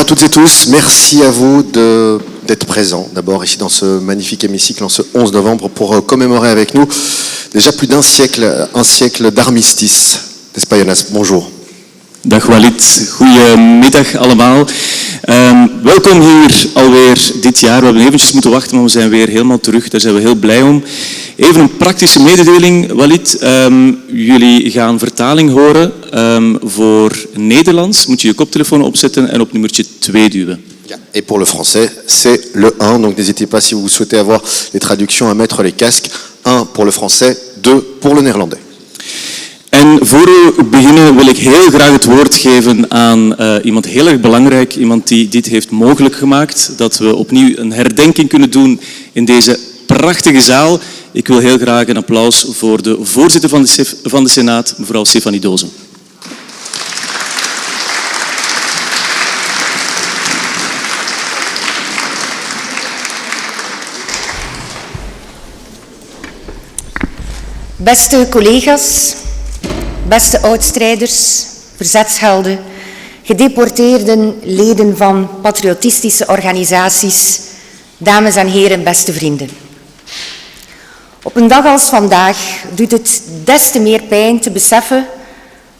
toutes et tous, merci à vous d'être présents d'abord ici dans ce magnifique hémicycle en ce 11 novembre pour commémorer avec nous déjà plus un siècle d'armistice. N'est-ce pas Jonas? Bonjour. Dag Walid, goedemiddag allemaal. Welkom hier alweer dit jaar. We hebben eventjes moeten wachten, maar we zijn weer helemaal terug. Daar zijn we heel blij om. Even een praktische mededeling, Walid. Jullie gaan vertaling horen voor Nederlands. Moet je je koptelefoon opzetten en op nummertje 2 duwen. Ja, et pour le français, c'est le 1. Donc n'hésitez pas si vous souhaitez avoir les traductions à mettre les casques. 1 pour le français, 2 pour le néerlandais. En voor we beginnen wil ik heel graag het woord geven aan iemand heel erg belangrijk, iemand die dit heeft mogelijk gemaakt, dat we opnieuw een herdenking kunnen doen in deze prachtige zaal. Ik wil heel graag een applaus voor de voorzitter van de Senaat, mevrouw Stefanie Dozen. Beste collega's, beste oudstrijders, verzetshelden, gedeporteerden, leden van patriotistische organisaties, dames en heren, beste vrienden. Op een dag als vandaag doet het des te meer pijn te beseffen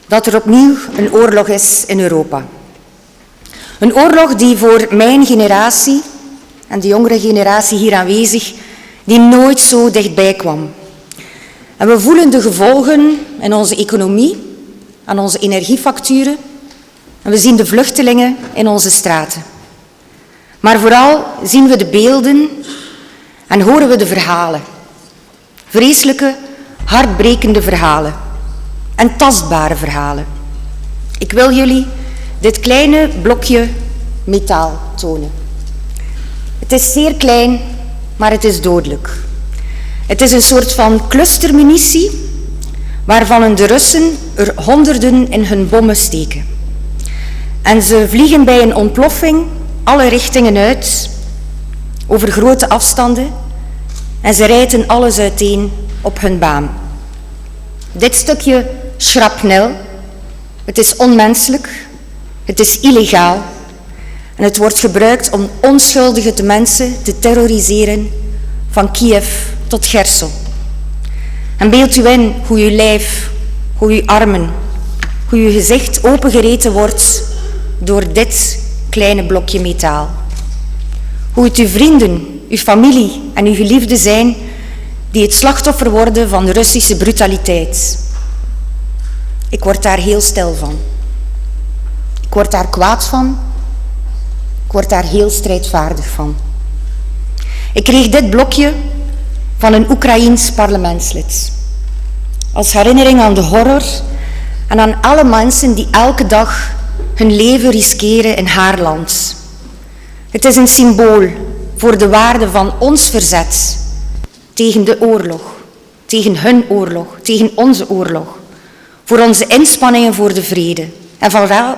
dat er opnieuw een oorlog is in Europa. Een oorlog die voor mijn generatie en de jongere generatie hier aanwezig, die nooit zo dichtbij kwam. En we voelen de gevolgen in onze economie, aan onze energiefacturen en we zien de vluchtelingen in onze straten. Maar vooral zien we de beelden en horen we de verhalen. Vreselijke, hartbrekende verhalen en tastbare verhalen. Ik wil jullie dit kleine blokje metaal tonen. Het is zeer klein, maar het is dodelijk. Het is een soort van clustermunitie waarvan de Russen er honderden in hun bommen steken. En ze vliegen bij een ontploffing alle richtingen uit, over grote afstanden, en ze rijten alles uiteen op hun baan. Dit stukje schrapnel, het is onmenselijk, het is illegaal en het wordt gebruikt om onschuldige mensen te terroriseren van Kiev tot Gersel. En beeld u in hoe uw lijf, hoe uw armen, hoe uw gezicht opengereten wordt door dit kleine blokje metaal. Hoe het uw vrienden, uw familie en uw geliefden zijn die het slachtoffer worden van de Russische brutaliteit. Ik word daar heel stil van. Ik word daar kwaad van. Ik word daar heel strijdvaardig van. Ik kreeg dit blokje van een Oekraïens parlementslid. Als herinnering aan de horror en aan alle mensen die elke dag hun leven riskeren in haar land. Het is een symbool voor de waarde van ons verzet tegen de oorlog, tegen hun oorlog, tegen onze oorlog. Voor onze inspanningen voor de vrede.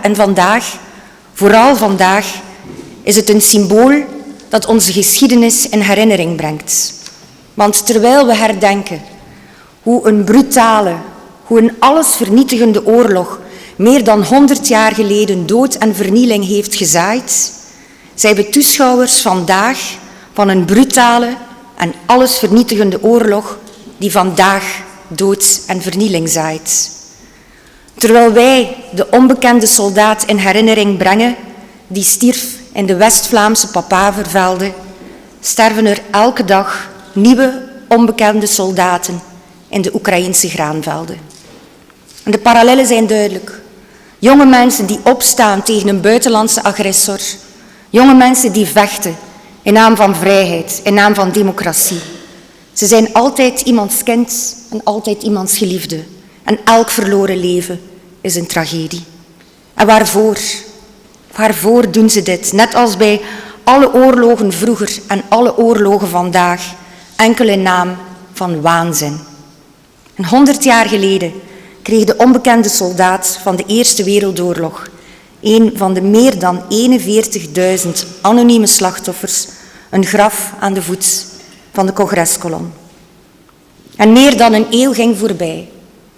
En vandaag, vooral vandaag, is het een symbool dat onze geschiedenis in herinnering brengt. Want terwijl we herdenken hoe een brutale, hoe een allesvernietigende oorlog meer dan 100 jaar geleden dood en vernieling heeft gezaaid, zijn we toeschouwers vandaag van een brutale en allesvernietigende oorlog die vandaag dood en vernieling zaait. Terwijl wij de onbekende soldaat in herinnering brengen, die stierf in de West-Vlaamse Papavervelden, sterven er elke dag nieuwe onbekende soldaten in de Oekraïnse graanvelden. En de parallellen zijn duidelijk. Jonge mensen die opstaan tegen een buitenlandse agressor. Jonge mensen die vechten in naam van vrijheid, in naam van democratie. Ze zijn altijd iemands kind en altijd iemands geliefde. En elk verloren leven is een tragedie. En waarvoor? Waarvoor doen ze dit? Net als bij alle oorlogen vroeger en alle oorlogen vandaag, enkel in naam van waanzin. En 100 jaar geleden kreeg de onbekende soldaat van de Eerste Wereldoorlog, een van de meer dan 41.000 anonieme slachtoffers, een graf aan de voet van de Congreskolom. En meer dan een eeuw ging voorbij,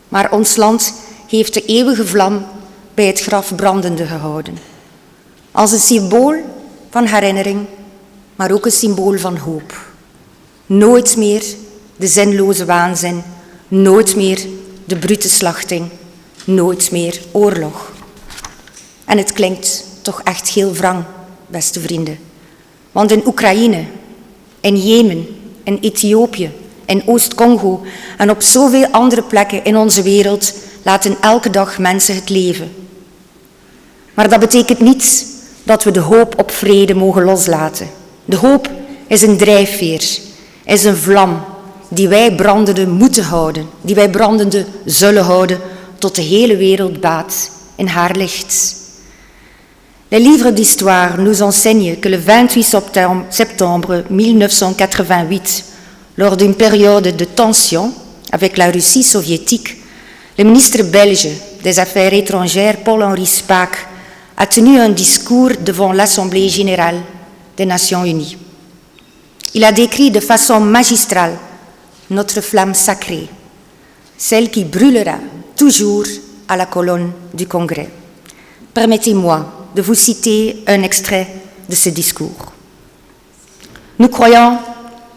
maar ons land heeft de eeuwige vlam bij het graf brandende gehouden. Als een symbool van herinnering, maar ook een symbool van hoop. Nooit meer de zinloze waanzin, nooit meer de brute slachting, nooit meer oorlog. En het klinkt toch echt heel wrang, beste vrienden. Want in Oekraïne, in Jemen, in Ethiopië, in Oost-Congo en op zoveel andere plekken in onze wereld laten elke dag mensen het leven. Maar dat betekent niet dat we de hoop op vrede mogen loslaten. De hoop is een drijfveer, is een vlam die wij brandende moeten houden, die wij brandende zullen houden tot de hele wereld baat in haar licht. Les livres d'histoire nous enseignent que le 28 septembre 1988, lors d'une période de tension avec la Russie soviétique, le ministre belge des Affaires étrangères Paul-Henri Spaak a tenu un discours devant l'Assemblée générale des Nations unies. Il a décrit de façon magistrale notre flamme sacrée, celle qui brûlera toujours à la colonne du Congrès. Permettez-moi de vous citer un extrait de ce discours. Nous croyons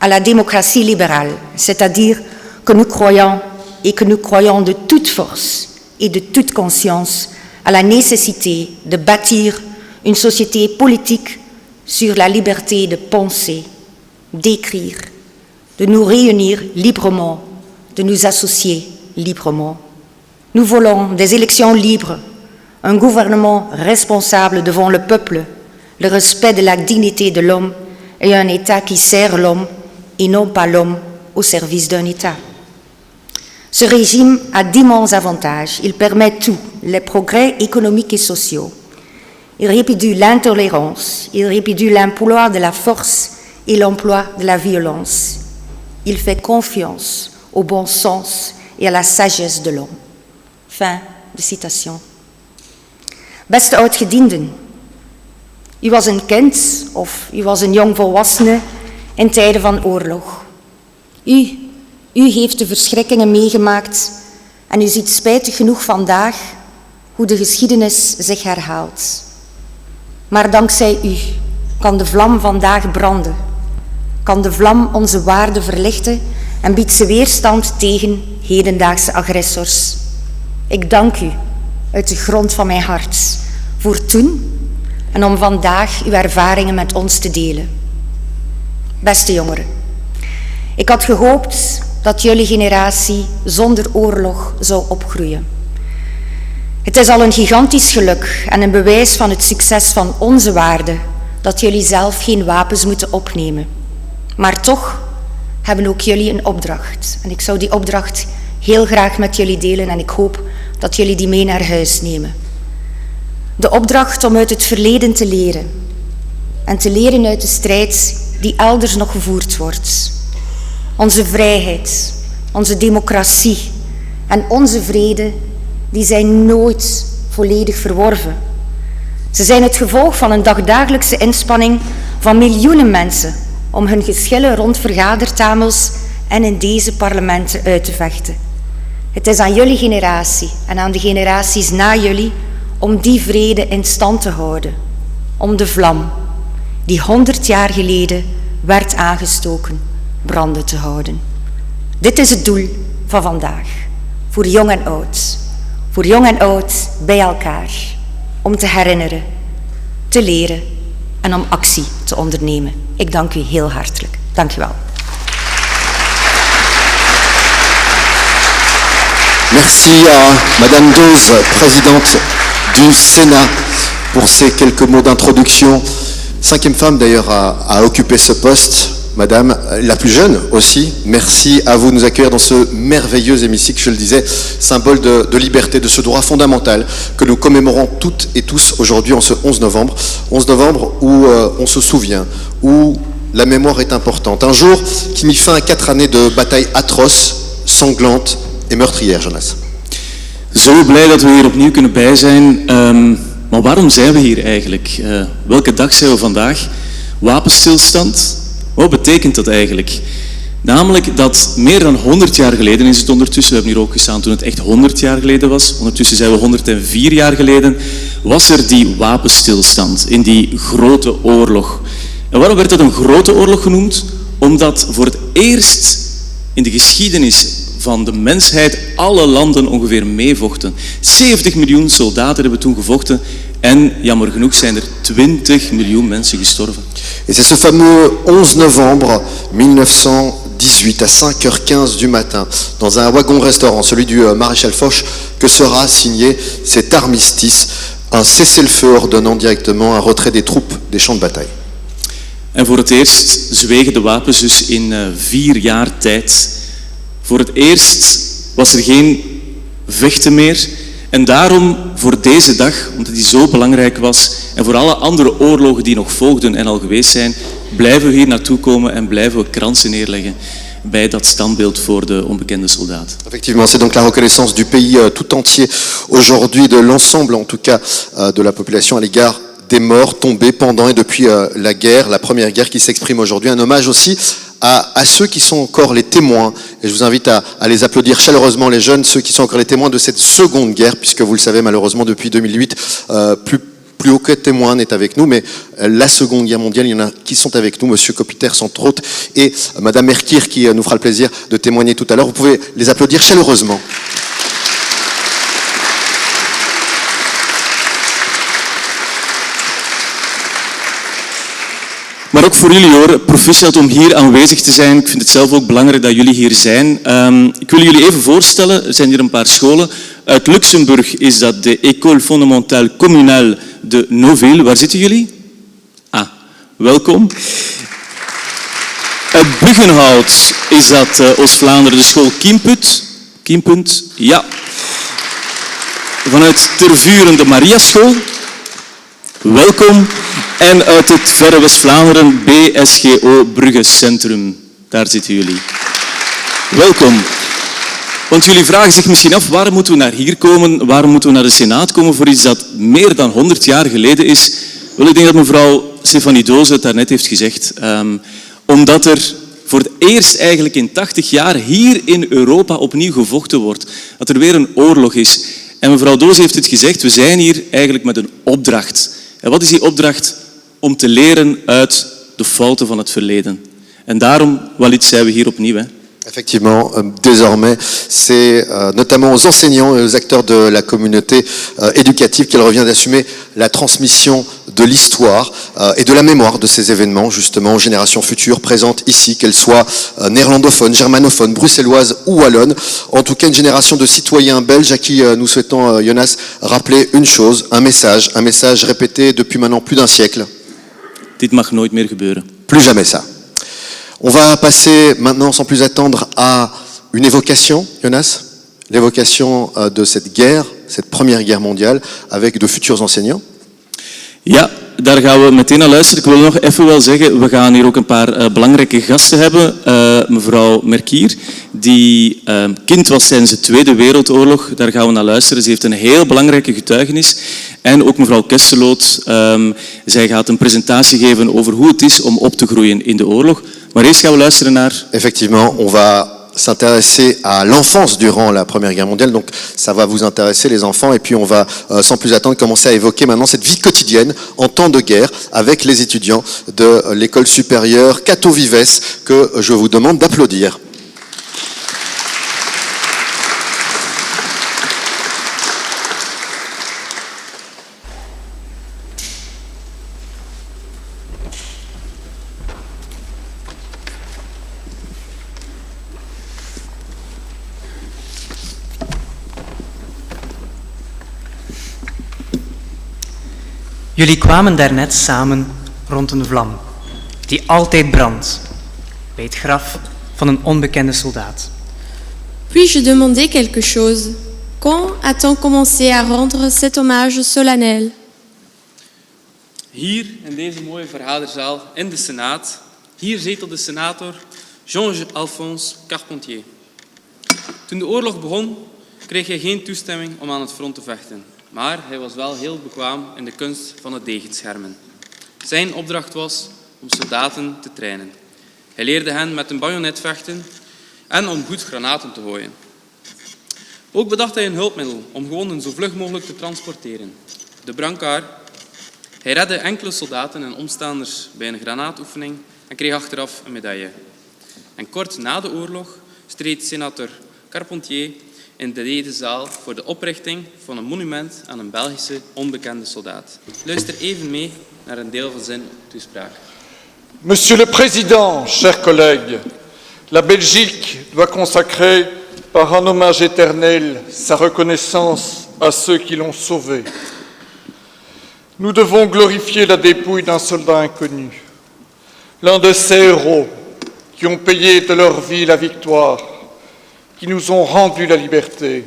à la démocratie libérale, c'est-à-dire que nous croyons de toute force et de toute conscience à la nécessité de bâtir une société politique sur la liberté de penser, d'écrire, de nous réunir librement, de nous associer librement. Nous voulons des élections libres, un gouvernement responsable devant le peuple, le respect de la dignité de l'homme et un État qui sert l'homme et non pas l'homme au service d'un État. Ce régime a d'immenses avantages. Il permet tout, les progrès économiques et sociaux. Il répudie l'intolérance, il répudie l'emploi de la force et l'emploi de la violence. Il fait confiance au bon sens et à la sagesse de l'homme. Fin de citation. Beste oudgedienden, u was een kind of u was een jong volwassene in tijden van oorlog. U heeft de verschrikkingen meegemaakt en u ziet spijtig genoeg vandaag hoe de geschiedenis zich herhaalt. Maar dankzij u kan de vlam vandaag branden, kan de vlam onze waarden verlichten en biedt ze weerstand tegen hedendaagse agressors. Ik dank u uit de grond van mijn hart voor toen en om vandaag uw ervaringen met ons te delen. Beste jongeren, ik had gehoopt dat jullie generatie zonder oorlog zou opgroeien. Het is al een gigantisch geluk en een bewijs van het succes van onze waarden dat jullie zelf geen wapens moeten opnemen. Maar toch hebben ook jullie een opdracht. En ik zou die opdracht heel graag met jullie delen en ik hoop dat jullie die mee naar huis nemen. De opdracht om uit het verleden te leren. En te leren uit de strijd die elders nog gevoerd wordt. Onze vrijheid, onze democratie en onze vrede, die zijn nooit volledig verworven. Ze zijn het gevolg van een dagdagelijkse inspanning van miljoenen mensen om hun geschillen rond vergadertafels en in deze parlementen uit te vechten. Het is aan jullie generatie en aan de generaties na jullie om die vrede in stand te houden. Om de vlam, die 100 jaar geleden werd aangestoken, branden te houden. Dit is het doel van vandaag. Voor jong en oud. Voor jong en oud bij elkaar. Om te herinneren, te leren en om actie te ondernemen. Ik dank u heel hartelijk. Dank u wel. Merci à Madame Dose, présidente du Sénat, pour ces quelques mots d'introduction. 5e femme d'ailleurs à occuper ce poste. Madame, la plus jeune aussi, merci à vous de nous accueillir dans ce merveilleux hémicycle, je le disais, symbole de liberté, de ce droit fondamental que nous commémorons toutes et tous aujourd'hui en ce 11 novembre. 11 novembre où on se souvient, où la mémoire est importante. Un jour qui mit fin à 4 années de batailles atroces, sanglantes et meurtrières, Jonas. Zo blij dat we hier opnieuw kunnen bij zijn. Maar waarom zijn we hier eigenlijk? Welke dag zijn we vandaag? Wapenstilstand? Wat betekent dat eigenlijk? Namelijk dat meer dan 100 jaar geleden is het ondertussen, we hebben hier ook gestaan toen het echt 100 jaar geleden was, ondertussen zijn we 104 jaar geleden, was er die wapenstilstand in die grote oorlog. En waarom werd dat een grote oorlog genoemd? Omdat voor het eerst in de geschiedenis van de mensheid alle landen ongeveer meevochten. 70 miljoen soldaten hebben toen gevochten en jammer genoeg zijn er 20 miljoen mensen gestorven. Et c'est ce fameux 11 novembre 1918 à 5h15 du matin, dans un wagon-restaurant, celui du maréchal Foch, que sera signé cet armistice, un cessez-le-feu ordonnant directement un retrait des troupes des champs de bataille. En voor het eerst zwegen de wapens dus in 4 jaar tijd. Voor het eerst was er geen vechten meer. En daarom voor deze dag, omdat die zo belangrijk was, en voor alle andere oorlogen die nog volgden en al geweest zijn, blijven we hier naartoe komen en blijven we kransen neerleggen bij dat standbeeld voor de onbekende soldaat. Effectivement, c'est donc la reconnaissance du pays tout entier aujourd'hui, de l'ensemble en tout cas de la population à l'égard des morts tombés pendant et depuis la guerre, la première guerre qui s'exprime aujourd'hui. Un hommage aussi à ceux qui sont encore les témoins. Et je vous invite à les applaudir chaleureusement, les jeunes, ceux qui sont encore les témoins de cette seconde guerre, puisque vous le savez malheureusement depuis 2008, plus aucun témoin n'est avec nous, mais la Seconde Guerre mondiale, il y en a qui sont avec nous, Monsieur Kopiters entre autres, et Madame Merkir qui nous fera le plaisir de témoigner tout à l'heure. Vous pouvez les applaudir chaleureusement. Maar ook voor jullie hoor, proficiat om hier aanwezig te zijn. Ik vind het zelf ook belangrijk dat jullie hier zijn. Ik wil jullie even voorstellen, er zijn hier een paar scholen. Uit Luxemburg is dat de École Fondamentale Communale de Noville. Waar zitten jullie? Ah, welkom. Uit Bruggenhout is dat Oost-Vlaanderen, de school Kiemput. Kiempunt, ja. Vanuit Tervuren de Mariaschool. Welkom. En uit het verre West-Vlaanderen, BSGO Brugge Centrum. Daar zitten jullie. Welkom. Want jullie vragen zich misschien af, waarom moeten we naar hier komen? Waarom moeten we naar de Senaat komen voor iets dat meer dan 100 jaar geleden is? Wel, ik denk dat mevrouw Stefanie Doze het daarnet heeft gezegd. Omdat er voor het eerst eigenlijk in 80 jaar hier in Europa opnieuw gevochten wordt. Dat er weer een oorlog is. En mevrouw Doze heeft het gezegd, we zijn hier eigenlijk met een opdracht. En wat is die opdracht? Om te leren uit de fouten van het verleden. En daarom, Walid, zijn we hier opnieuw. Hè? Effectivement, désormais, c'est notamment aux enseignants et aux acteurs de la communauté éducative qu'il revient d'assumer la transmission de l'histoire et de la mémoire de ces événements, justement, aux générations futures présentes ici, qu'elles soient néerlandophones, germanophones, bruxelloises ou wallonnes. En tout cas, une génération de citoyens belges à qui nous souhaitons, Jonas, rappeler une chose, un message répété depuis maintenant plus d'un siècle. Dit mag nooit meer gebeuren. Plus jamais ça. On va passer maintenant, sans plus attendre, à une évocation, Jonas, l'évocation de cette guerre, cette première guerre mondiale, avec de futurs enseignants. Ja, daar gaan we meteen naar luisteren. Ik wil nog even wel zeggen, we gaan hier ook een paar belangrijke gasten hebben. Mevrouw Merkier, die kind was tijdens de Tweede Wereldoorlog. Daar gaan we naar luisteren. Ze heeft een heel belangrijke getuigenis. En ook mevrouw Kesseloot. Zij gaat een presentatie geven over hoe het is om op te groeien in de oorlog. Maar eerst gaan we luisteren naar... Effectivement, on va s'intéresser à l'enfance durant la Première Guerre mondiale. Donc ça va vous intéresser les enfants. Et puis on va, sans plus attendre, commencer à évoquer maintenant cette vie quotidienne en temps de guerre avec les étudiants de l'école supérieure Cato Vives que je vous demande d'applaudir. Jullie kwamen daarnet samen rond een vlam, die altijd brandt, bij het graf van een onbekende soldaat. Puis-je demander quelque chose? Quand a-t-on commencé à rendre cet hommage solennel? Hier, in deze mooie vergaderzaal, in de Senaat, hier zetelde senator Jean-Alphonse Carpentier. Toen de oorlog begon, kreeg hij geen toestemming om aan het front te vechten. Maar hij was wel heel bekwaam in de kunst van het degenschermen. Zijn opdracht was om soldaten te trainen. Hij leerde hen met een bajonet vechten en om goed granaten te gooien. Ook bedacht hij een hulpmiddel om gewonden zo vlug mogelijk te transporteren. de brancard. Hij redde enkele soldaten en omstaanders bij een granaatoefening en kreeg achteraf een medaille. En kort na de oorlog streed senator Carpentier in deze zaal voor de oprichting van een monument aan een Belgische onbekende soldaat. Luister even mee naar een deel van zijn toespraak. Monsieur le Président, chers collègues, la Belgique doit consacrer par un hommage éternel sa reconnaissance à ceux qui l'ont sauvé. Nous devons glorifier la dépouille d'un soldat inconnu, l'un de ces héros qui ont payé de leur vie la victoire, qui nous ont rendu la liberté.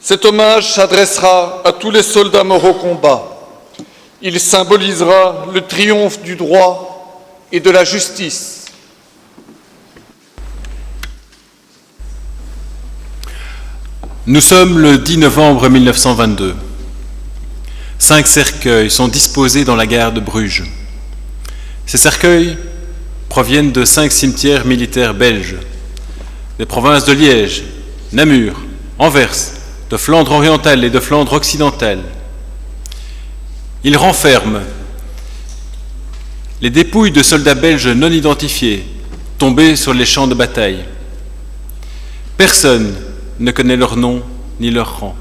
Cet hommage s'adressera à tous les soldats morts au combat. Il symbolisera le triomphe du droit et de la justice. Nous sommes le 10 novembre 1922. 5 cercueils sont disposés dans la gare de Bruges. Ces cercueils proviennent de 5 cimetières militaires belges, des provinces de Liège, Namur, Anvers, de Flandre orientale et de Flandre occidentale. Ils renferment les dépouilles de soldats belges non identifiés, tombés sur les champs de bataille. Personne ne connaît leur nom ni leur rang.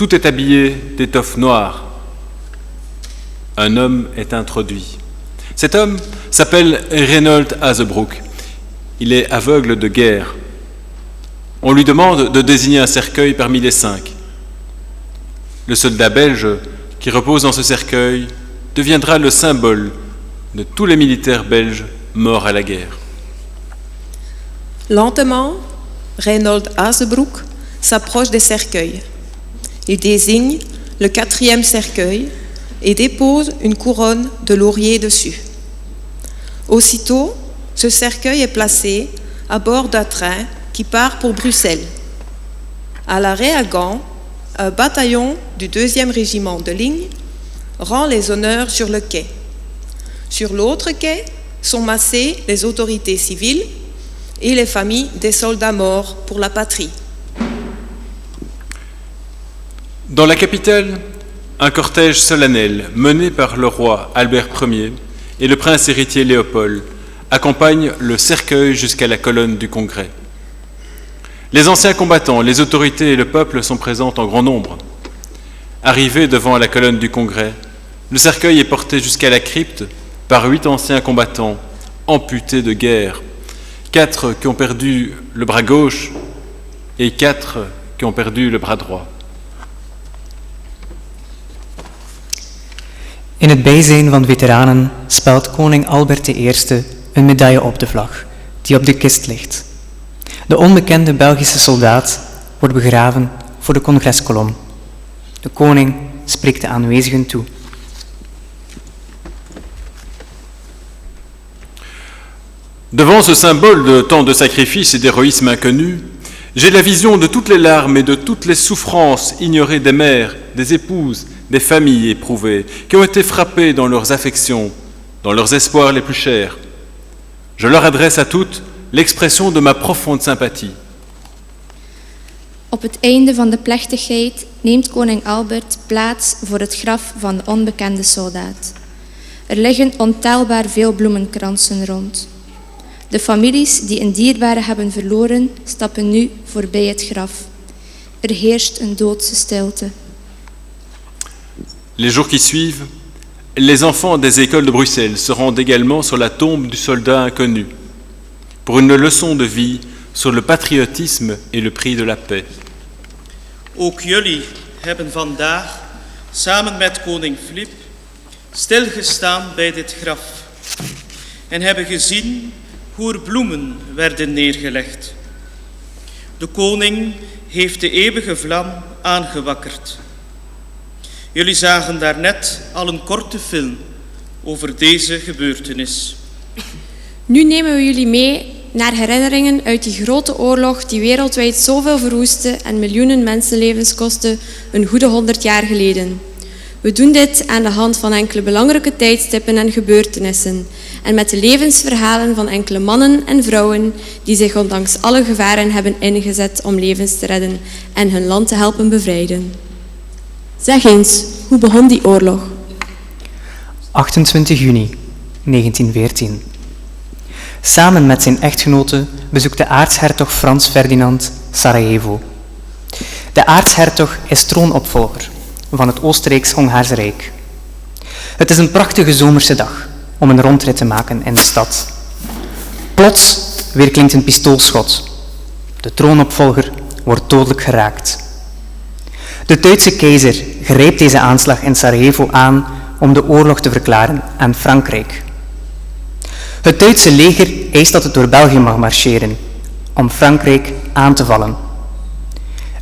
Tout est habillé d'étoffe noire. Un homme est introduit. Cet homme s'appelle Reinhold Hazebrouck. Il est aveugle de guerre. On lui demande de désigner un cercueil parmi les 5. Le soldat belge qui repose dans ce cercueil deviendra le symbole de tous les militaires belges morts à la guerre. Lentement, Reinhold Hazebrouck s'approche des cercueils. Il désigne le 4e cercueil et dépose une couronne de laurier dessus. Aussitôt, ce cercueil est placé à bord d'un train qui part pour Bruxelles. À l'arrêt à Gand, un bataillon du 2e régiment de ligne rend les honneurs sur le quai. Sur l'autre quai sont massées les autorités civiles et les familles des soldats morts pour la patrie. Dans la capitale, un cortège solennel mené par le roi Albert Ier et le prince héritier Léopold accompagne le cercueil jusqu'à la colonne du Congrès. Les anciens combattants, les autorités et le peuple sont présents en grand nombre. Arrivé devant la colonne du Congrès, le cercueil est porté jusqu'à la crypte par 8 anciens combattants amputés de guerre, 4 qui ont perdu le bras gauche et 4 qui ont perdu le bras droit. In het bijzijn van veteranen spelt koning Albert I een medaille op de vlag, die op de kist ligt. De onbekende Belgische soldaat wordt begraven voor de congreskolom. De koning spreekt de aanwezigen toe. Devant ce symbole de tant de sacrifices et d'héroïsme inconnu, j'ai la vision de toutes les larmes et de toutes les souffrances ignorées des mères, des épouses, des familles éprouvées, qui ont été frappées dans leurs affections, dans leurs espoirs les plus chers. Je leur adresse à toutes l'expression de ma profonde sympathie. Op het einde van de plechtigheid neemt koning Albert plaats voor het graf van de onbekende soldaat. Er liggen ontelbaar veel bloemenkransen rond. De families die een dierbare hebben verloren, stappen nu voorbij het graf. Er heerst een doodse stilte. Les jours qui suivent, les enfants des écoles de Bruxelles se rendent également sur la tombe du soldat inconnu, pour une leçon de vie sur le patriotisme et le prix de la paix. Ook jullie hebben vandaag samen met koning Filip stilgestaan bij dit graf en hebben gezien hoe er bloemen werden neergelegd. De koning heeft de eeuwige vlam aangewakkerd. Jullie zagen daarnet al een korte film over deze gebeurtenis. Nu nemen we jullie mee naar herinneringen uit die grote oorlog die wereldwijd zoveel verwoestte en miljoenen mensenlevens kostte een goede 100 jaar geleden. We doen dit aan de hand van enkele belangrijke tijdstippen en gebeurtenissen en met de levensverhalen van enkele mannen en vrouwen die zich ondanks alle gevaren hebben ingezet om levens te redden en hun land te helpen bevrijden. Zeg eens, hoe begon die oorlog? 28 juni 1914. Samen met zijn echtgenote bezoekt de aartshertog Frans Ferdinand Sarajevo. De aartshertog is troonopvolger van het Oostenrijks-Hongaarse Rijk. Het is een prachtige zomerse dag om een rondrit te maken in de stad. Plots weerklinkt een pistoolschot. De troonopvolger wordt dodelijk geraakt. De Duitse keizer grijpt deze aanslag in Sarajevo aan om de oorlog te verklaren aan Frankrijk. Het Duitse leger eist dat het door België mag marcheren om Frankrijk aan te vallen.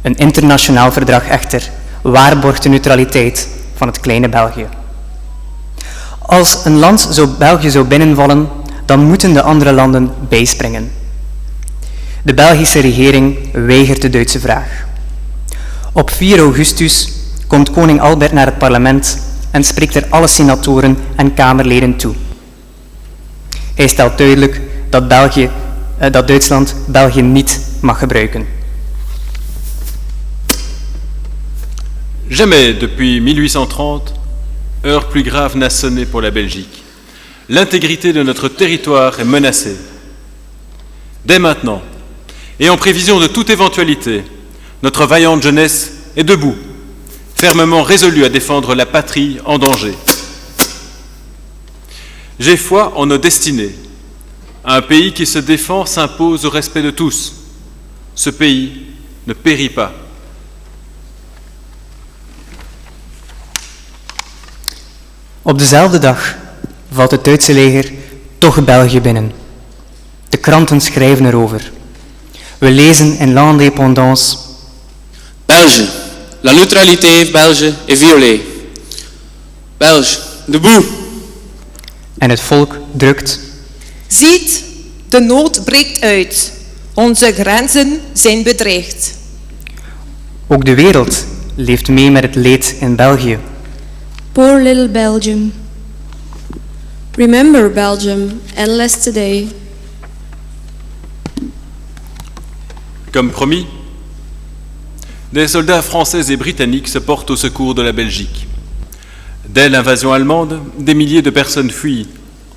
Een internationaal verdrag echter waarborgt de neutraliteit van het kleine België. Als een land België zou binnenvallen, dan moeten de andere landen bijspringen. De Belgische regering weigert de Duitse vraag. Op 4 augustus komt koning Albert naar het parlement en spreekt er alle senatoren en kamerleden toe. Hij stelt duidelijk dat Duitsland België niet mag gebruiken. Jamais depuis 1830, heure plus grave n'a sonné pour la Belgique. L'intégrité de notre territoire est menacée. Dès maintenant, et en prévision de toute éventualité, notre vaillante jeunesse est debout, fermement résolue à défendre la patrie en danger. J'ai foi en nos destinées. Un pays qui se défend s'impose au respect de tous. Ce pays ne périt pas. Op dezelfde dag valt het Duitse leger toch België binnen. De kranten schrijven erover. We lezen in L'Indépendance: Belge, la neutralité belge est violée. Belge, debout. En het volk drukt: Ziet, de nood breekt uit. Onze grenzen zijn bedreigd. Ook de wereld leeft mee met het leed in België. Poor little Belgium. Remember Belgium, endless today. Comme promis, des soldats français et britanniques se portent au secours de la Belgique. Dès l'invasion allemande, des milliers de personnes fuient,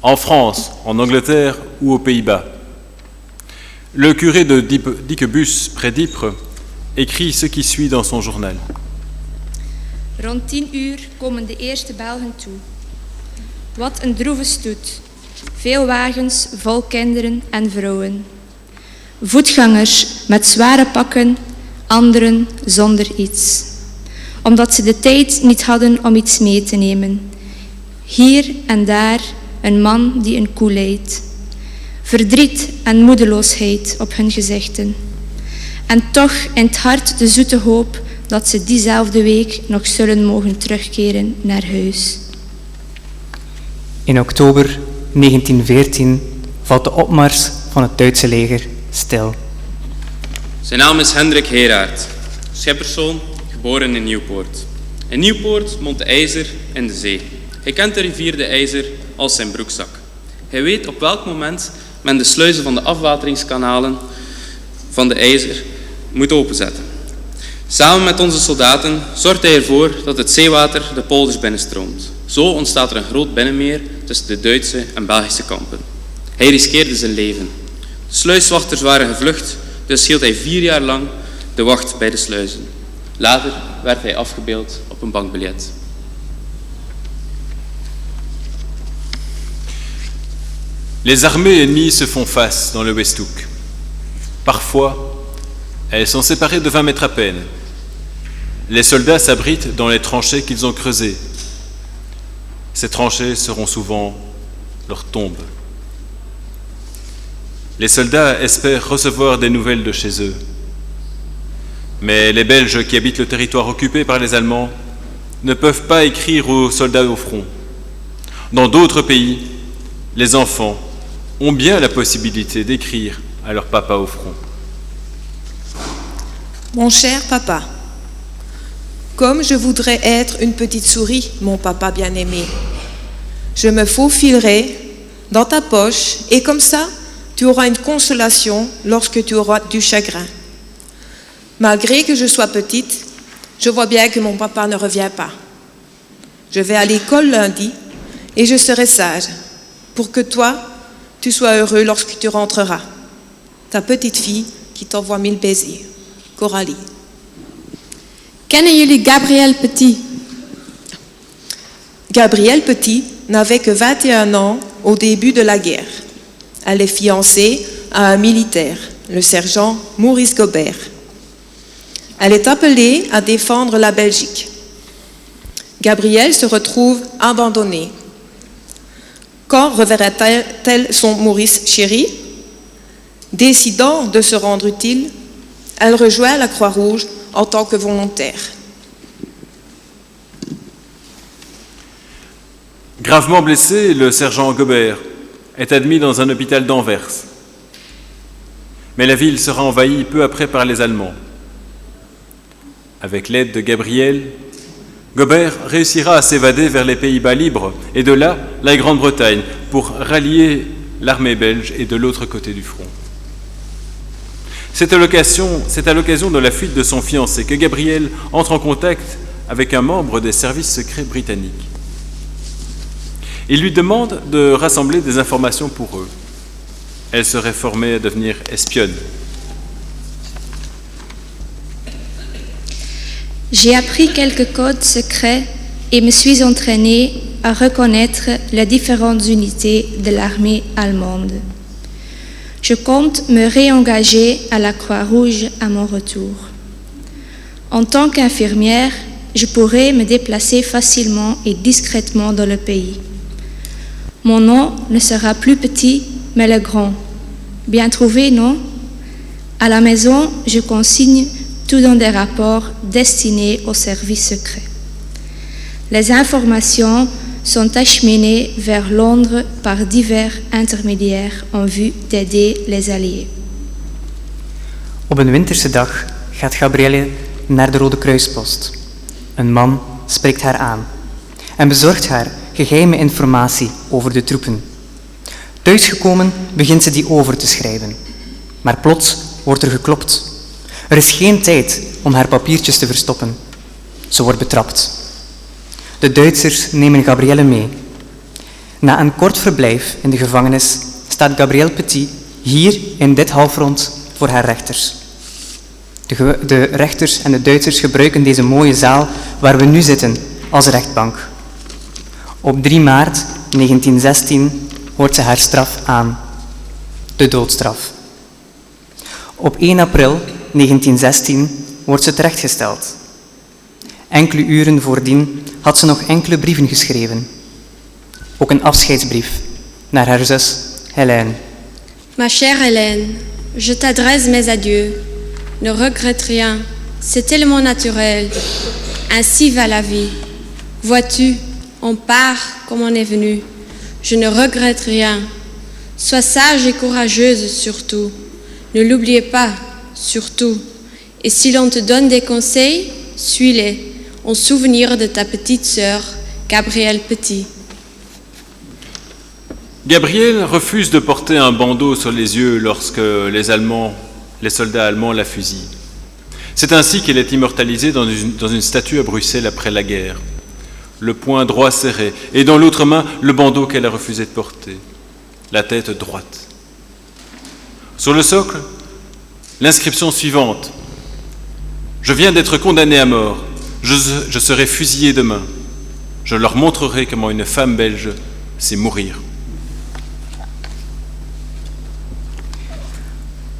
en France, en Angleterre ou aux Pays-Bas. Le curé de Diekebus, près d'Ypres, écrit ce qui suit dans son journal. Rond 10 uur komen de eerste Belgen toe. Wat een droeve stoet. Veel wagens vol kinderen en vrouwen. Voetgangers met zware pakken, anderen zonder iets. Omdat ze de tijd niet hadden om iets mee te nemen. Hier en daar een man die een koe leidt. Verdriet en moedeloosheid op hun gezichten. En toch in het hart de zoete hoop dat ze diezelfde week nog zullen mogen terugkeren naar huis. In oktober 1914 valt de opmars van het Duitse leger stil. Zijn naam is Hendrik Heraert, schipperszoon, geboren in Nieuwpoort. In Nieuwpoort mondt de IJzer in de zee. Hij kent de rivier de IJzer als zijn broekzak. Hij weet op welk moment men de sluizen van de afwateringskanalen van de IJzer moet openzetten. Samen met onze soldaten zorgt hij ervoor dat het zeewater de polders binnenstroomt. Zo ontstaat er een groot binnenmeer tussen de Duitse en Belgische kampen. Hij riskeerde zijn leven. De sluiswachters waren gevlucht, dus hield hij 4 jaar lang de wacht bij de sluizen. Later werd hij afgebeeld op een bankbiljet. Les armées ennemies se font face dans le Westhoek. Parfois, elles sont séparées de 20 mètres à peine. Les soldats s'abritent dans les tranchées qu'ils ont creusées. Ces tranchées seront souvent leur tombe. Les soldats espèrent recevoir des nouvelles de chez eux. Mais les Belges qui habitent le territoire occupé par les Allemands ne peuvent pas écrire aux soldats au front. Dans d'autres pays, les enfants ont bien la possibilité d'écrire à leur papa au front. Mon cher papa, comme je voudrais être une petite souris, mon papa bien-aimé, je me faufilerai dans ta poche, et comme ça, tu auras une consolation lorsque tu auras du chagrin. Malgré que je sois petite, je vois bien que mon papa ne revient pas. Je vais à l'école lundi et je serai sage pour que toi, tu sois heureux lorsque tu rentreras. Ta petite fille qui t'envoie 1000 baisers. Coralie. Kennen jullie Gabrielle Petit? Gabrielle Petit n'avait que 21 ans au début de la guerre. Elle est fiancée à un militaire, le sergent Maurice Gobert. Elle est appelée à défendre la Belgique. Gabrielle se retrouve abandonnée. Quand reverra-t-elle son Maurice chéri? Décidant de se rendre utile, elle rejoint la Croix-Rouge en tant que volontaire. Gravement blessé, le sergent Gobert est admis dans un hôpital d'Anvers. Mais la ville sera envahie peu après par les Allemands. Avec l'aide de Gabrielle, Gobert réussira à s'évader vers les Pays-Bas libres et de là, la Grande-Bretagne, pour rallier l'armée belge et de l'autre côté du front. C'est à l'occasion de la fuite de son fiancé que Gabrielle entre en contact avec un membre des services secrets britanniques. Il lui demande de rassembler des informations pour eux. Elle serait formée à devenir espionne. J'ai appris quelques codes secrets et me suis entraînée à reconnaître les différentes unités de l'armée allemande. Je compte me réengager à la Croix-Rouge à mon retour. En tant qu'infirmière, je pourrai me déplacer facilement et discrètement dans le pays. Mon nom ne sera plus petit, mais le grand. Bien trouvé, non? À la maison, je consigne tout dans des rapports destinés aux services secrets. Les informations sont acheminées vers Londres par divers intermédiaires en vue d'aider les Alliés. Op een winterse dag gaat Gabrielle naar de Rode Kruispost. Een man spreekt haar aan en bezorgt haar geheime informatie over de troepen. Thuisgekomen begint ze die over te schrijven. Maar plots wordt er geklopt. Er is geen tijd om haar papiertjes te verstoppen. Ze wordt betrapt. De Duitsers nemen Gabrielle mee. Na een kort verblijf in de gevangenis staat Gabrielle Petit hier in dit halfrond voor haar rechters. De rechters en de Duitsers gebruiken deze mooie zaal waar we nu zitten als rechtbank. Op 3 maart 1916 hoort ze haar straf aan. De doodstraf. Op 1 april 1916 wordt ze terechtgesteld. Enkele uren voordien had ze nog enkele brieven geschreven. Ook een afscheidsbrief naar haar zus Hélène. Ma chère Hélène, je t'adresse mes adieux. Ne regrette rien, c'est tellement naturel. Ainsi va la vie. Vois-tu, on part comme on est venu. Je ne regrette rien. Sois sage et courageuse surtout. Ne l'oubliez pas, surtout. Et si l'on te donne des conseils, suis-les, en souvenir de ta petite sœur, Gabrielle Petit. Gabrielle refuse de porter un bandeau sur les yeux lorsque les soldats allemands la fusillent. C'est ainsi qu'elle est immortalisée dans une statue à Bruxelles après la guerre. Le poing droit serré et dans l'autre main le bandeau qu'elle a refusé de porter, la tête droite. Sur le socle, l'inscription suivante. Je viens d'être condamné à mort. Je serai fusillé demain. Je leur montrerai comment une femme belge sait mourir.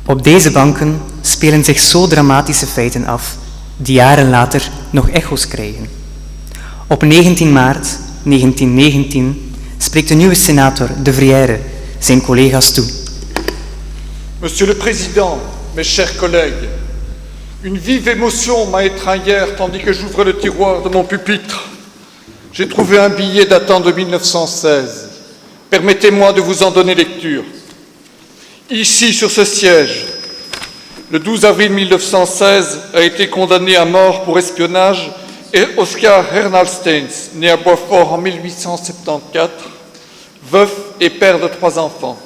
Op deze banken spelen zich zo dramatische feiten af, die jaren later nog echo's krijgen. Op 19 maart 1919 spreekt de nieuwe senator De Vrière zijn collega's toe. Monsieur le Président, mes chers collègues, une vive émotion m'a étreint hier tandis que j'ouvre le tiroir de mon pupitre. J'ai trouvé un billet datant de 1916. Permettez-moi de vous en donner lecture. Ici, sur ce siège, le 12 avril 1916 a été condamné à mort pour espionnage et Oscar Hernalsteins, né à Boisfort en 1874, veuf et père de 3 enfants.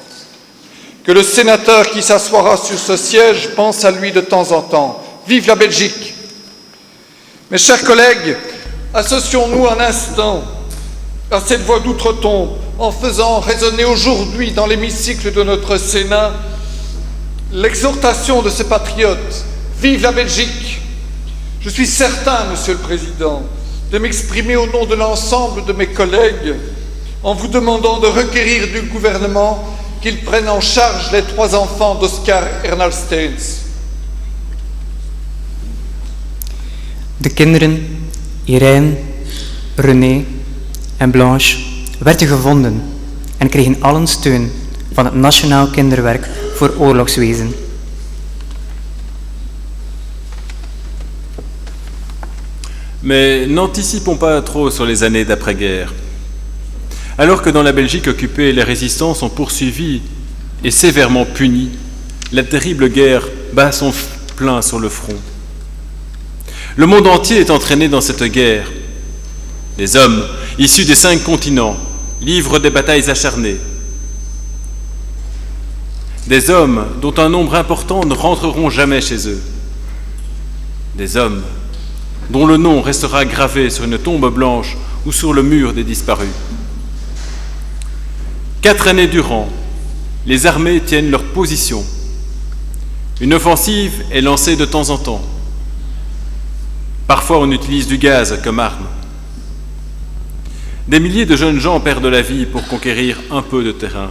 Que le sénateur qui s'assoira sur ce siège pense à lui de temps en temps. Vive la Belgique! Mes chers collègues, associons-nous un instant à cette voix d'outre-tombe en faisant résonner aujourd'hui dans l'hémicycle de notre Sénat l'exhortation de ces patriotes. Vive la Belgique! Je suis certain, Monsieur le Président, de m'exprimer au nom de l'ensemble de mes collègues en vous demandant de requérir du gouvernement qu'il prenne en charge les 3 enfants d'Oscar Ernalsteins. De kinderen, Irene, René en Blanche, werden gevonden en kregen allen steun van het Nationaal Kinderwerk voor Oorlogswezen. Mais n'anticipons pas trop sur les années d'après-guerre. Alors que dans la Belgique occupée, les résistants sont poursuivis et sévèrement punis, la terrible guerre bat son plein sur le front. Le monde entier est entraîné dans cette guerre. Les hommes, issus des 5 continents, livrent des batailles acharnées. Des hommes dont un nombre important ne rentreront jamais chez eux. Des hommes dont le nom restera gravé sur une tombe blanche ou sur le mur des disparus. 4 années durant, les armées tiennent leur position. Une offensive est lancée de temps en temps. Parfois, on utilise du gaz comme arme. Des milliers de jeunes gens perdent la vie pour conquérir un peu de terrain.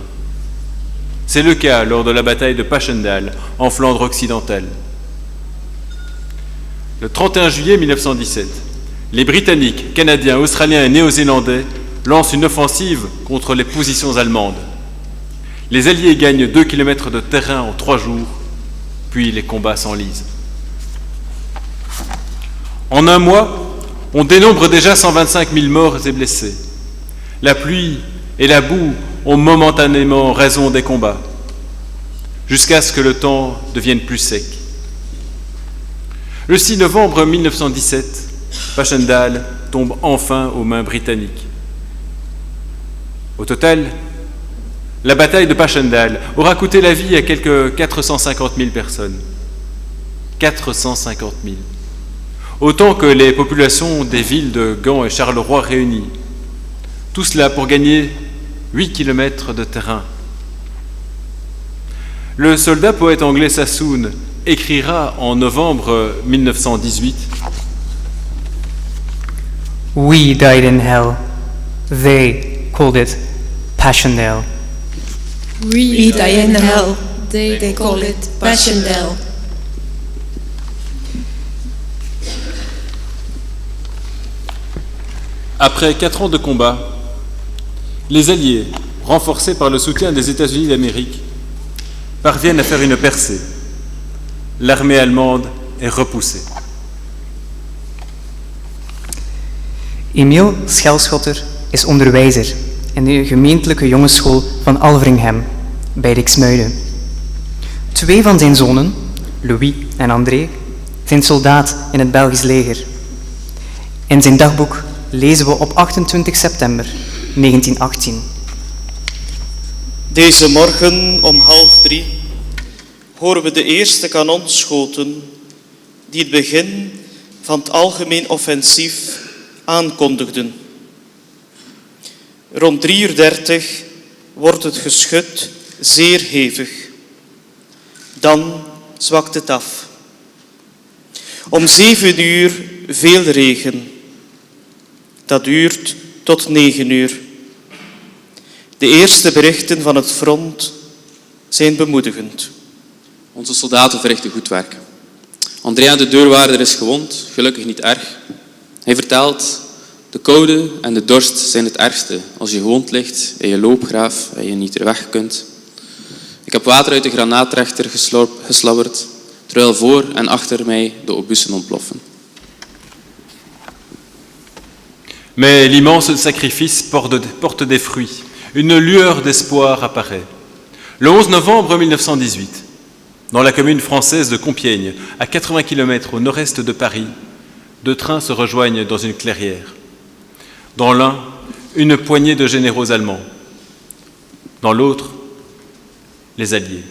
C'est le cas lors de la bataille de Passchendaele, en Flandre occidentale. Le 31 juillet 1917, les Britanniques, Canadiens, Australiens et Néo-Zélandais lancent une offensive contre les positions allemandes. Les Alliés gagnent 2 km de terrain en 3 jours, puis les combats s'enlisent. En un mois, on dénombre déjà 125 000 morts et blessés. La pluie et la boue ont momentanément raison des combats, jusqu'à ce que le temps devienne plus sec. Le 6 novembre 1917, Passchendaele tombe enfin aux mains britanniques. Au total, la bataille de Passchendaele aura coûté la vie à quelques 450 000 personnes. 450 000. Autant que les populations des villes de Gand et Charleroi réunies. Tout cela pour gagner 8 km de terrain. Le soldat poète anglais Sassoon écrira en novembre 1918 « We died in hell. They called it Passchendaele. We died in hell. They called it Passchendaele. » Après 4 ans de combat, les Alliés, renforcés par le soutien des États-Unis d'Amérique, parviennent à faire une percée. L'armée allemande est repoussée. Emiel Scheldschotter is onderwijzer in de gemeentelijke jongensschool van Alveringhem bij Rixmuiden. 2 van zijn zonen, Louis en André, zijn soldaat in het Belgisch leger. In zijn dagboek lezen we op 28 september 1918. Deze morgen om 2:30 horen we de eerste kanonschoten die het begin van het algemeen offensief aankondigden. Rond 3:30 wordt het geschut zeer hevig. Dan zwakt het af. Om 7 uur veel regen. Dat duurt tot 9 uur. De eerste berichten van het front zijn bemoedigend. Onze soldaten verrichten goed werk. Andrea de deurwaarder is gewond, gelukkig niet erg. Hij vertelt, de koude en de dorst zijn het ergste als je gewond ligt in je loopgraaf en je niet er weg kunt. Ik heb water uit de granaattrechter geslabberd, terwijl voor en achter mij de obussen ontploffen. Mais l'immense sacrifice porte des fruits. Une lueur d'espoir apparaît. Le 11 novembre 1918, dans la commune française de Compiègne, à 80 km au nord-est de Paris, 2 trains se rejoignent dans une clairière. Dans l'un, une poignée de généraux allemands. dans l'autre, les Alliés.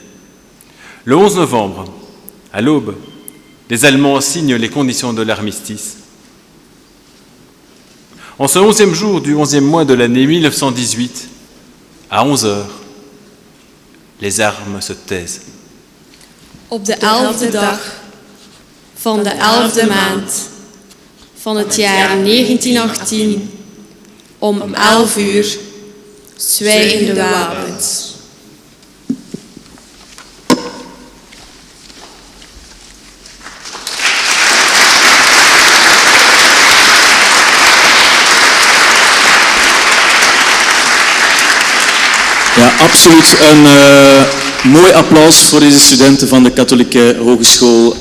Le 11 novembre, à l'aube, les Allemands signent les conditions de l'armistice. En ce 11e jour du 11e mois de l'année 1918, à 11 heures, les armes se taisent. Op de 11e dag van de 11e maand van het jaar 1918, om 11 uur, zwijgen de wapens. Ja, absoluut een mooi applaus voor deze studenten van de Katholieke Hogeschool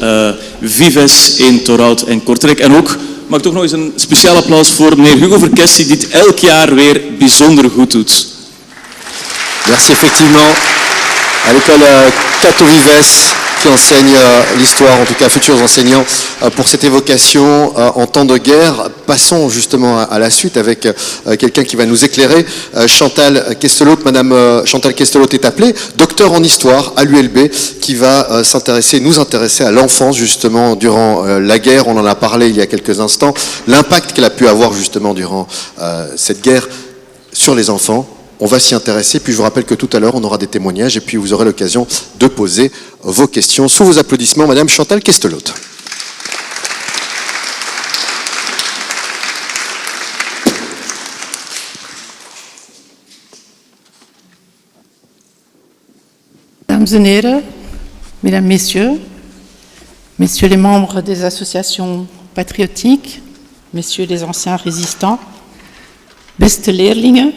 Vives in Torhout en Kortrijk. En ook, mag ik toch nog eens een speciaal applaus voor meneer Hugo Verkest, die dit elk jaar weer bijzonder goed doet. Merci effectivement à l'école Cato Vives qui enseigne l'histoire, en tout cas futurs enseignants, pour cette évocation en temps de guerre. Passons justement à la suite avec quelqu'un qui va nous éclairer. Chantal Kestelot, Madame Chantal Kestelot est appelée, docteur en histoire à l'ULB, qui va nous intéresser à l'enfance justement durant la guerre. On en a parlé il y a quelques instants, l'impact qu'elle a pu avoir justement durant cette guerre sur les enfants. On va s'y intéresser, puis je vous rappelle que tout à l'heure, on aura des témoignages et puis vous aurez l'occasion de poser vos questions. Sous vos applaudissements, Madame Chantal Kestelot. Dames en heren, mesdames, messieurs les membres des associations patriotiques, messieurs les anciens résistants, beste leerlingen,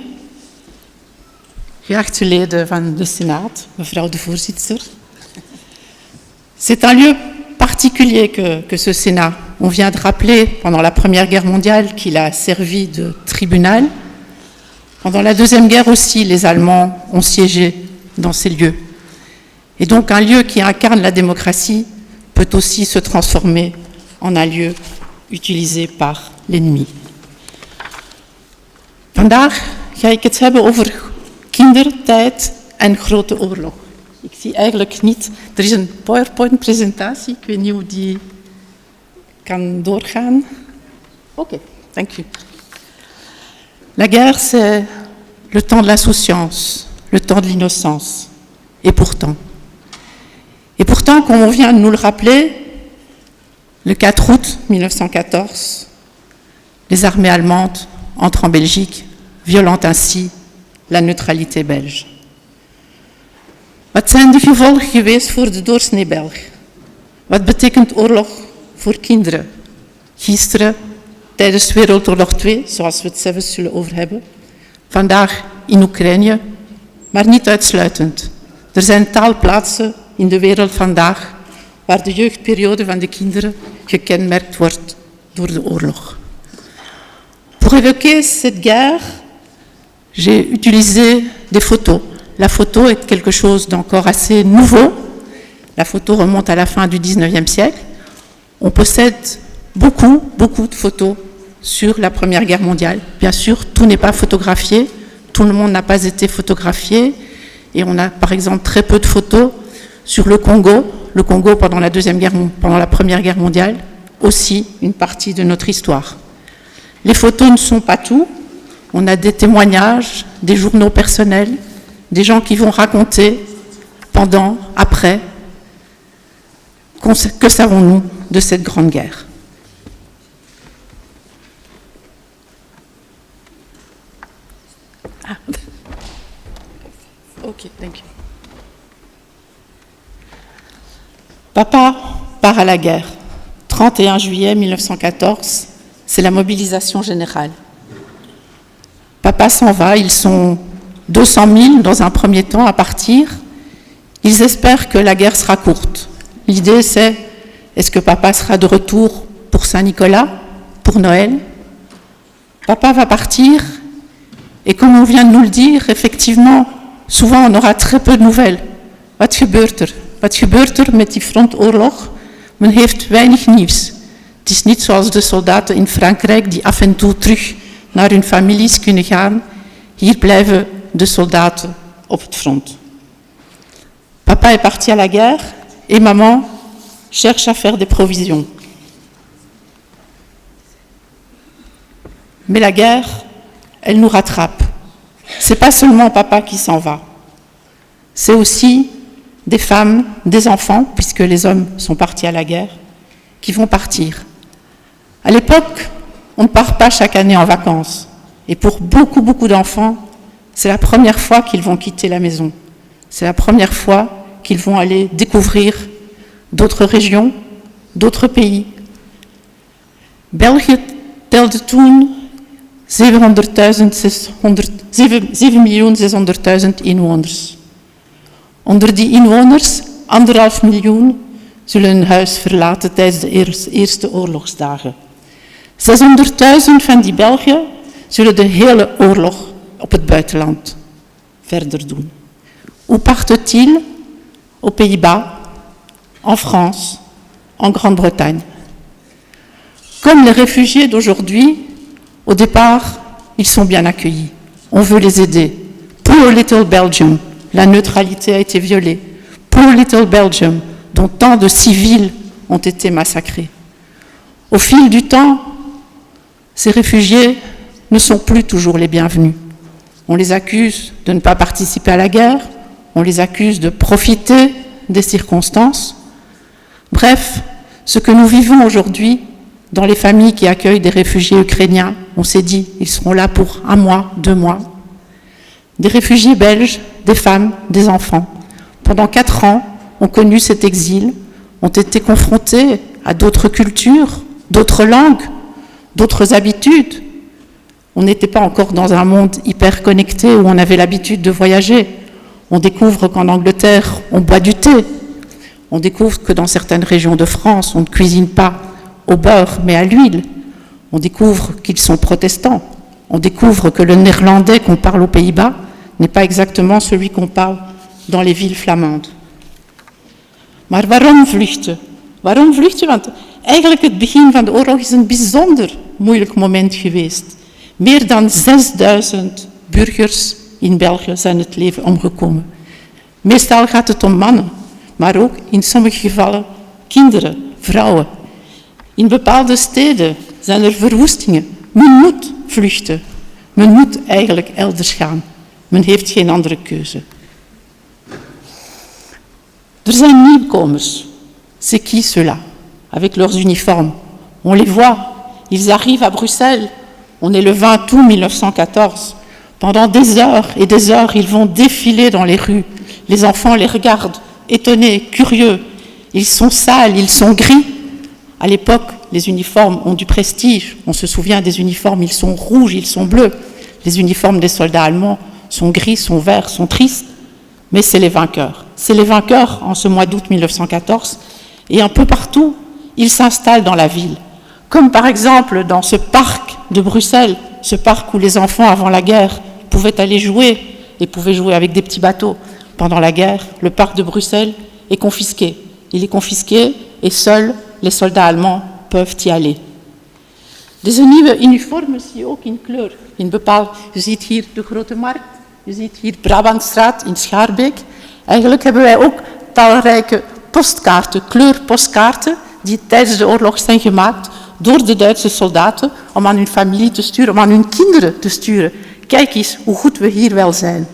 geachte leden van de Senaat, mevrouw de voorzitter. C'est un lieu particulier que ce Sénat. On vient de rappeler pendant la Première Guerre mondiale qu'il a servi de tribunal. Pendant la Deuxième Guerre aussi, les Allemands ont siégé dans ces lieux. Et donc un lieu qui incarne la démocratie peut aussi se transformer en un lieu utilisé par l'ennemi. Vandaag ga ik het hebben over kindertijd en grote oorlog. Ik zie eigenlijk niet... Er is een PowerPoint-presentatie, ik weet niet hoe die kan doorgaan. Oké, dank u. La guerre, c'est le temps de l'insouciance, le temps de l'innocence. Et pourtant, comme on vient de nous le rappeler, le 4 août 1914, les armées allemandes entrent en Belgique, violentent ainsi la neutralité belge. Wat zijn de gevolgen geweest voor de doorsnee Belg? Wat betekent oorlog voor kinderen? Gisteren, tijdens Wereldoorlog 2, zoals we het zelfs zullen over hebben. Vandaag in Oekraïne, maar niet uitsluitend. Er zijn tal plaatsen in de wereld vandaag waar de jeugdperiode van de kinderen gekenmerkt wordt door de oorlog. Pour évoquer cette guerre, j'ai utilisé des photos. La photo est quelque chose d'encore assez nouveau. La photo remonte à la fin du 19e siècle. On possède beaucoup de photos sur la Première Guerre mondiale. Bien sûr, tout n'est pas photographié. Tout le monde n'a pas été photographié. Et on a par exemple très peu de photos sur le Congo. Le Congo pendant la Première Guerre mondiale, aussi une partie de notre histoire. Les photos ne sont pas tout. On a des témoignages, des journaux personnels, des gens qui vont raconter pendant, après, que savons-nous de cette grande guerre. Ah. Ok, thank you. Papa part à la guerre. 31 juillet 1914, c'est la mobilisation générale. Papa s'en va, ils sont 200 000 dans un premier temps à partir. Ils espèrent que la guerre sera courte. L'idée c'est, est-ce que papa sera de retour pour Saint-Nicolas, pour Noël? Papa va partir et comme on vient de nous le dire, effectivement, souvent on aura très peu de nouvelles. Wat gebeurt er? Wat gebeurt er met die frontoorlog? Men heeft weinig nieuws. Het is niet zoals de soldaten in Frankrijk die af en toe terug naar hun families kunnen gaan. Hier blijven de soldaten op het front. Papa est parti à la guerre et maman cherche à faire des provisions. Mais la guerre, elle nous rattrape. C'est pas seulement papa qui s'en va. C'est aussi des femmes, des enfants, puisque les hommes sont partis à la guerre, qui vont partir. À l'époque, on ne part pas chaque année en vacances. Et pour beaucoup, beaucoup d'enfants, c'est la première fois qu'ils vont quitter la maison. C'est la première fois qu'ils vont aller découvrir d'autres régions, d'autres pays. België telde toen 7.600.000 inwoners. Onder die inwoners, 1,5 miljoen, zullen hun huis verlaten tijdens de eerste oorlogsdagen. 600.000 van die Belgen zullen de hele oorlog op het buitenland verder doen. Où partent-ils? Aux Pays-Bas, en France, en Grande-Bretagne. Comme les réfugiés d'aujourd'hui, au départ, ils sont bien accueillis. On veut les aider. Poor little Belgium, la neutralité a été violée. Poor little Belgium, dont tant de civils ont été massacrés. Au fil du temps, ces réfugiés ne sont plus toujours les bienvenus. On les accuse de ne pas participer à la guerre, on les accuse de profiter des circonstances. Bref, ce que nous vivons aujourd'hui dans les familles qui accueillent des réfugiés ukrainiens, on s'est dit, ils seront là pour 1 mois, 2 mois. Des réfugiés belges, des femmes, des enfants, pendant 4 ans, ont connu cet exil, ont été confrontés à d'autres cultures, d'autres langues, d'autres habitudes. On n'était pas encore dans un monde hyper connecté où on avait l'habitude de voyager. On découvre qu'en Angleterre, on boit du thé. On découvre que dans certaines régions de France, on ne cuisine pas au beurre, mais à l'huile. On découvre qu'ils sont protestants. On découvre que le néerlandais qu'on parle aux Pays-Bas n'est pas exactement celui qu'on parle dans les villes flamandes. Maar waarom vluchten? Waarom vluchten? Want eigenlijk het begin van de oorlog is een bijzonder moeilijk moment geweest. Meer dan 6000 burgers in België zijn het leven omgekomen. Meestal gaat het om mannen, maar ook in sommige gevallen kinderen, vrouwen. In bepaalde steden zijn er verwoestingen. Men moet vluchten. Men moet eigenlijk elders gaan. Men heeft geen andere keuze. Er zijn nieuwkomers. C'est qui ceux-là? Avec leurs uniformes. On les voit. Ils arrivent à Bruxelles. On est le 20 août 1914. Pendant des heures et des heures, ils vont défiler dans les rues. Les enfants les regardent, étonnés, curieux. Ils sont sales, ils sont gris. À l'époque, les uniformes ont du prestige. On se souvient des uniformes, ils sont rouges, ils sont bleus. Les uniformes des soldats allemands sont gris, sont verts, sont tristes. Mais c'est les vainqueurs. C'est les vainqueurs en ce mois d'août 1914. Et un peu partout, ils s'installent dans la ville. Comme par exemple dans ce parc de Bruxelles, ce parc où les enfants avant la guerre pouvaient aller jouer et pouvaient jouer avec des petits bateaux. Pendant la guerre, le parc de Bruxelles est confisqué. Il est confisqué et seuls les soldats allemands peuvent y aller. Deze nieuwe uniformen zie je ook in kleur. In bepaald, je ziet hier de Grote Markt, je ziet hier Brabantstraat in Schaarbeek. Eigenlijk hebben wij ook talrijke postkaarten, kleurpostkaarten, die tijdens de oorlog zijn gemaakt door de Duitse soldaten om aan hun familie te sturen, om aan hun kinderen te sturen. Kijk eens hoe goed we hier wel zijn.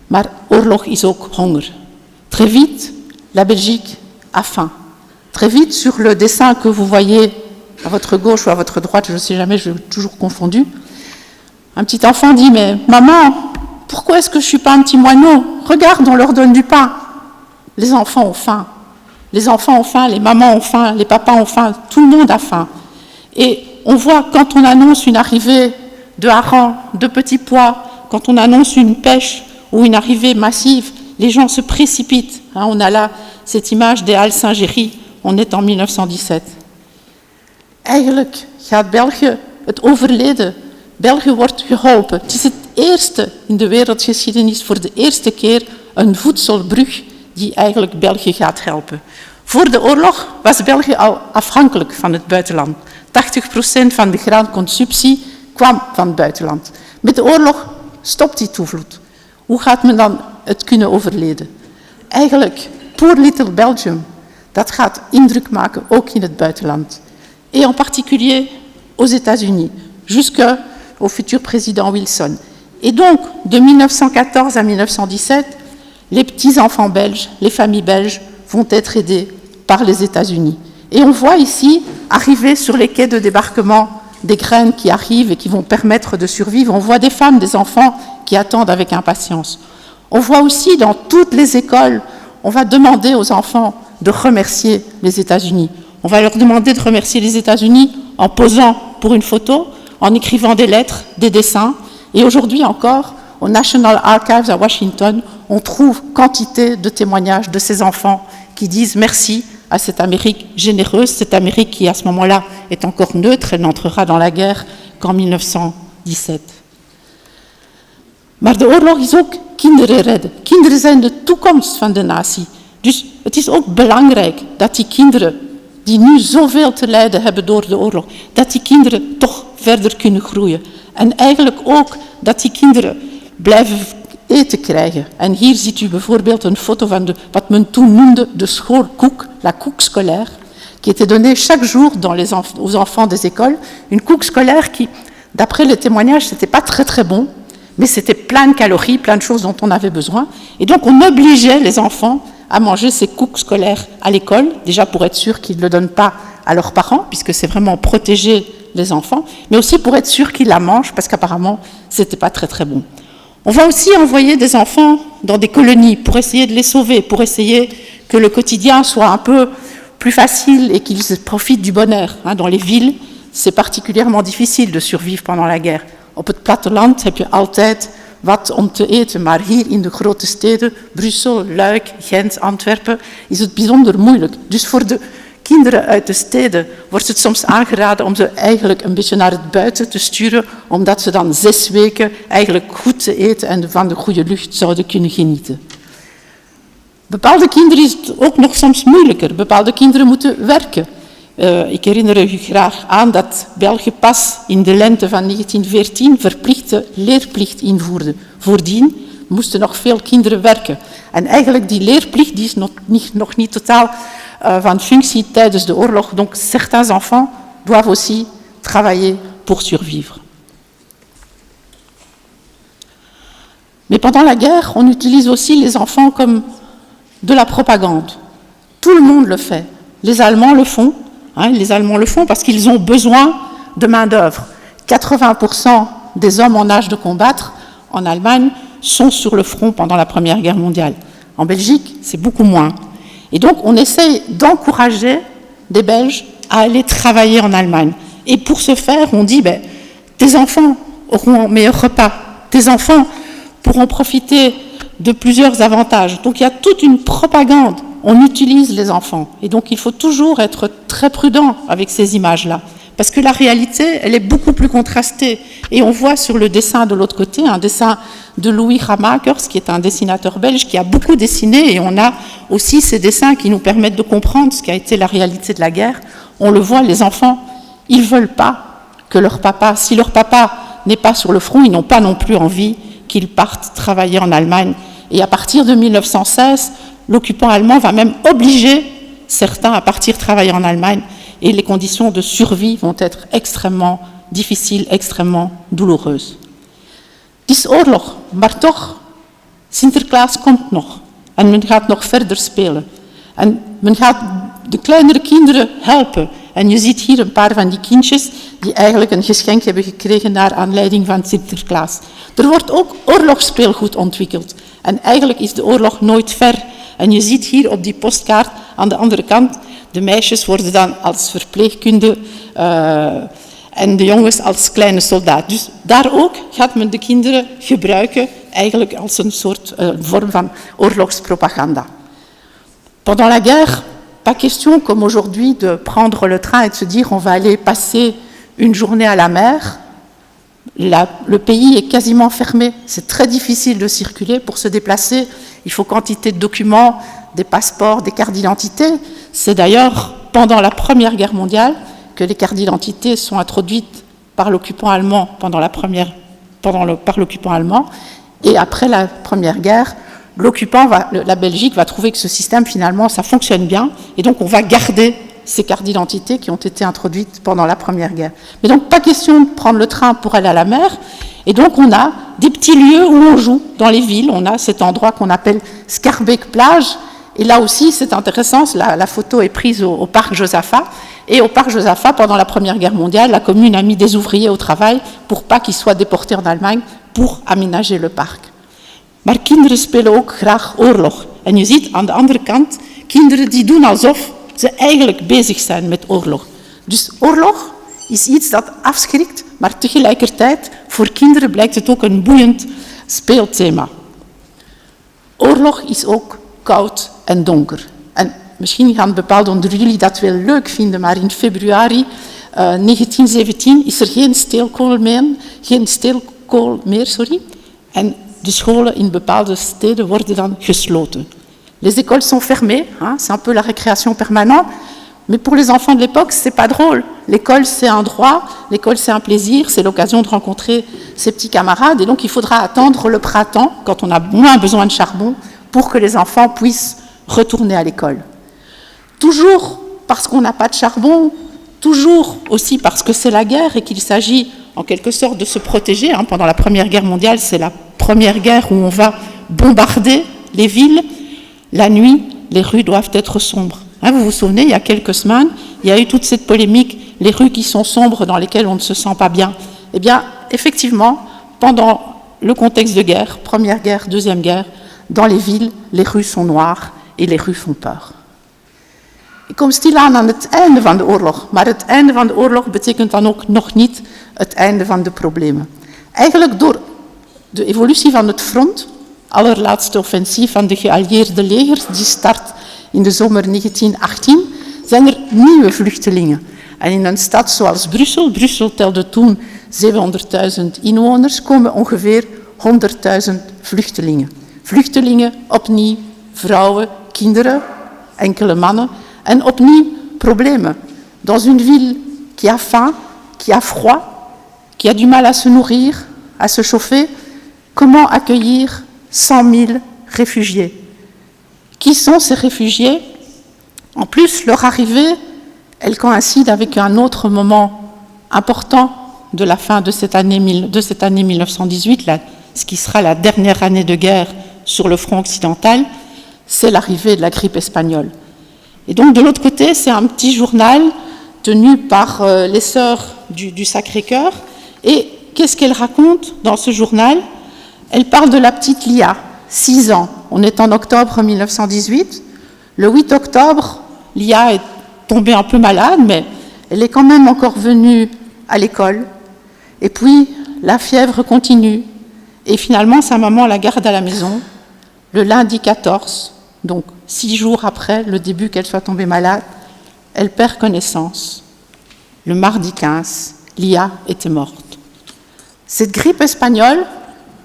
Maar oorlog is ook honger. Très vite, la Belgique a faim. Très vite, sur le dessin que vous voyez à votre gauche ou à votre droite, je ne sais jamais, je suis toujours confondu, un petit enfant dit, mais maman, pourquoi est-ce que je ne suis pas un petit moineau? Regarde, on leur donne du pain. Les enfants ont faim. Les enfants ont faim, les mamans ont faim, les papas ont faim, tout le monde a faim. Et on voit quand on annonce une arrivée de harengs, de petits pois, quand on annonce une pêche ou une arrivée massive, les gens se précipitent. On a là cette image des Halles Saint-Géry, on est en 1917. Eigenlijk gaat België het overleden. België wordt geholpen. Het is het eerste in de wereldgeschiedenis, voor de eerste keer, een voedselbrug die eigenlijk België gaat helpen. Voor de oorlog was België al afhankelijk van het buitenland. 80% van de graanconsumptie kwam van het buitenland. Met de oorlog stopt die toevloed. Hoe gaat men dan het kunnen overleven? Eigenlijk, Poor Little Belgium, dat gaat indruk maken ook in het buitenland. Et en particulier aux États-Unis, jusqu'au futur président Wilson. Et donc, de 1914 à 1917, les petits-enfants belges, les familles belges, vont être aidés par les États-Unis. Et on voit ici arriver sur les quais de débarquement des graines qui arrivent et qui vont permettre de survivre. On voit des femmes, des enfants qui attendent avec impatience. On voit aussi dans toutes les écoles, on va demander aux enfants de remercier les États-Unis. On va leur demander de remercier les États-Unis en posant pour une photo, en écrivant des lettres, des dessins. Et aujourd'hui encore, au National Archives à Washington, on trouve quantité de témoignages de ces enfants qui disent merci à cette Amérique généreuse, cette Amérique qui à ce moment-là est encore neutre, elle n'entrera dans la guerre qu'en 1917. Maar de oorlog is ook kinderen redden. Kinderen zijn de toekomst van de natie. Dus het is ook belangrijk dat die kinderen, die nu zoveel te lijden hebben door de oorlog, dat die kinderen toch verder kunnen groeien. En eigenlijk ook dat die kinderen blijven eten krijgen. En hier ziet u bijvoorbeeld een foto van wat men toen noemde de schoolkoek, la coupe scolaire, qui était donnée chaque jour aux enfants des écoles. Une coupe scolaire qui, d'après les témoignages, c'était pas très très bon, mais c'était plein de calories, plein de choses dont on avait besoin. Et donc on obligeait les enfants à manger ces coupes scolaires à l'école, déjà pour être sûr qu'ils ne le donnent pas à leurs parents, puisque c'est vraiment protéger les enfants, mais aussi pour être sûr qu'ils la mangent, parce qu'apparemment, c'était pas très très bon. On va aussi envoyer des enfants dans des colonies pour essayer de les sauver, pour essayer que le quotidien soit un peu plus facile et qu'ils profitent du bonheur. Dans les villes, c'est particulièrement difficile de survivre pendant la guerre. Op het platteland heb je altijd wat om te eten, maar hier in de grote steden, Brussel, Luik, Gent, Antwerpen, is het bijzonder moeilijk. Dus voor de kinderen uit de steden wordt het soms aangeraden om ze eigenlijk een beetje naar het buiten te sturen, omdat ze dan 6 weken eigenlijk goed te eten en van de goede lucht zouden kunnen genieten. Bepaalde kinderen is het ook nog soms moeilijker. Bepaalde kinderen moeten werken. Ik herinner u graag aan dat België pas in de lente van 1914 verplichte leerplicht invoerde. Voordien moesten nog veel kinderen werken. En eigenlijk die leerplicht die is nog niet totaal van functie tijdens de oorlog. Donc certains enfants doivent aussi travailler pour survivre. Mais pendant la guerre, on utilise aussi les enfants comme de la propagande. Tout le monde le fait. Les Allemands le font. Les Allemands le font parce qu'ils ont besoin de main-d'œuvre. 80% des hommes en âge de combattre en Allemagne sont sur le front pendant la Première Guerre mondiale. En Belgique, c'est beaucoup moins. Et donc, on essaye d'encourager des Belges à aller travailler en Allemagne. Et pour ce faire, on dit, tes enfants auront un meilleur repas, tes enfants pourront profiter de plusieurs avantages. Donc, il y a toute une propagande. On utilise les enfants. Et donc, il faut toujours être très prudent avec ces images-là. Parce que la réalité, elle est beaucoup plus contrastée. Et on voit sur le dessin de l'autre côté, un dessin de Louis Ramakers, qui est un dessinateur belge, qui a beaucoup dessiné. Et on a aussi ces dessins qui nous permettent de comprendre ce qu'a été la réalité de la guerre. On le voit, les enfants, ils ne veulent pas que leur papa, si leur papa n'est pas sur le front, ils n'ont pas non plus envie qu'ils partent travailler en Allemagne. Et à partir de 1916, l'occupant allemand va même obliger certains à partir travailler en Allemagne et les conditions de survie vont être extrêmement difficiles, extrêmement douloureuses. Het is oorlog, maar toch, Sinterklaas komt nog en men gaat nog verder spelen. En men gaat de kleinere kinderen helpen. En je ziet hier een paar van die kindjes die eigenlijk een geschenk hebben gekregen naar aanleiding van Sinterklaas. Er wordt ook oorlogsspeelgoed ontwikkeld. En eigenlijk is de oorlog nooit ver. En je ziet hier op die postkaart aan de andere kant, de meisjes worden dan als verpleegkunde en de jongens als kleine soldaat. Dus daar ook gaat men de kinderen gebruiken eigenlijk als een soort vorm van oorlogspropaganda. Pendant la guerre, pas question comme aujourd'hui de prendre le train et de se dire on va aller passer une journée à la mer. Le pays est quasiment fermé. C'est très difficile de circuler. Pour se déplacer, il faut quantité de documents, des passeports, des cartes d'identité. C'est d'ailleurs pendant la Première Guerre mondiale que les cartes d'identité sont introduites par l'occupant allemand par l'occupant allemand. Et après la Première Guerre, la Belgique va trouver que ce système, finalement, ça fonctionne bien, et donc on va garder ces cartes d'identité qui ont été introduites pendant la Première Guerre. Mais donc, pas question de prendre le train pour aller à la mer, et donc on a des petits lieux où on joue dans les villes. On a cet endroit qu'on appelle Schaerbeek plage, et là aussi, c'est intéressant, la photo est prise au parc Josaphat, et au parc Josaphat, pendant la Première Guerre mondiale, la commune a mis des ouvriers au travail pour pas qu'ils soient déportés en Allemagne, pour aménager le parc. Maar kinderen spelen ook graag oorlog. En je ziet aan de andere kant kinderen die doen alsof ze eigenlijk bezig zijn met oorlog. Dus oorlog is iets dat afschrikt, maar tegelijkertijd voor kinderen blijkt het ook een boeiend speelthema. Oorlog is ook koud en donker. En misschien gaan bepaalde onder jullie dat wel leuk vinden, maar in februari 1917 is er geen steenkool meer, en de scholen in bepaalde steden worden dan gesloten. Les écoles sont fermées, hein, c'est un peu la récréation permanente, mais pour les enfants de l'époque, c'est pas drôle. L'école, c'est un droit, l'école, c'est un plaisir, c'est l'occasion de rencontrer ses petits camarades, et donc il faudra attendre le printemps, quand on a moins besoin de charbon, pour que les enfants puissent retourner à l'école. Toujours parce qu'on n'a pas de charbon, toujours aussi parce que c'est la guerre et qu'il s'agit en quelque sorte de se protéger. Hein. Pendant la Première Guerre mondiale, c'est la première guerre où on va bombarder les villes. La nuit, les rues doivent être sombres. Hein, vous vous souvenez, il y a quelques semaines, il y a eu toute cette polémique, les rues qui sont sombres, dans lesquelles on ne se sent pas bien. Eh bien, effectivement, pendant le contexte de guerre, Première Guerre, Deuxième Guerre, dans les villes, les rues sont noires et les rues font peur. Ik kom stilaan aan het einde van de oorlog, maar het einde van de oorlog betekent dan ook nog niet het einde van de problemen. Eigenlijk door de evolutie van het front, allerlaatste offensief van de geallieerde legers, die start in de zomer 1918, zijn er nieuwe vluchtelingen. En in een stad zoals Brussel telde toen 700.000 inwoners, komen ongeveer 100.000 vluchtelingen. Vluchtelingen, opnieuw vrouwen, kinderen, enkele mannen, en opnieuw problemen. Dans une ville qui a faim, qui a froid, qui a du mal à se nourrir, à se chauffer, comment accueillir 100 000 réfugiés? Qui sont ces réfugiés? En plus, leur arrivée, elle coïncide avec un autre moment important de la fin de cette année 1918, ce qui sera la dernière année de guerre sur le front occidental, c'est l'arrivée de la grippe espagnole. Et donc, de l'autre côté, c'est un petit journal tenu par les sœurs du Sacré-Cœur. Et qu'est-ce qu'elle raconte dans ce journal? Elle parle de la petite Lia, 6 ans. On est en octobre 1918. Le 8 octobre, Lia est tombée un peu malade, mais elle est quand même encore venue à l'école. Et puis, la fièvre continue. Et finalement, sa maman la garde à la maison le lundi 14, donc 6 jours après le début qu'elle soit tombée malade. Elle perd connaissance. Le mardi 15, Lia était morte. Cette grippe espagnole,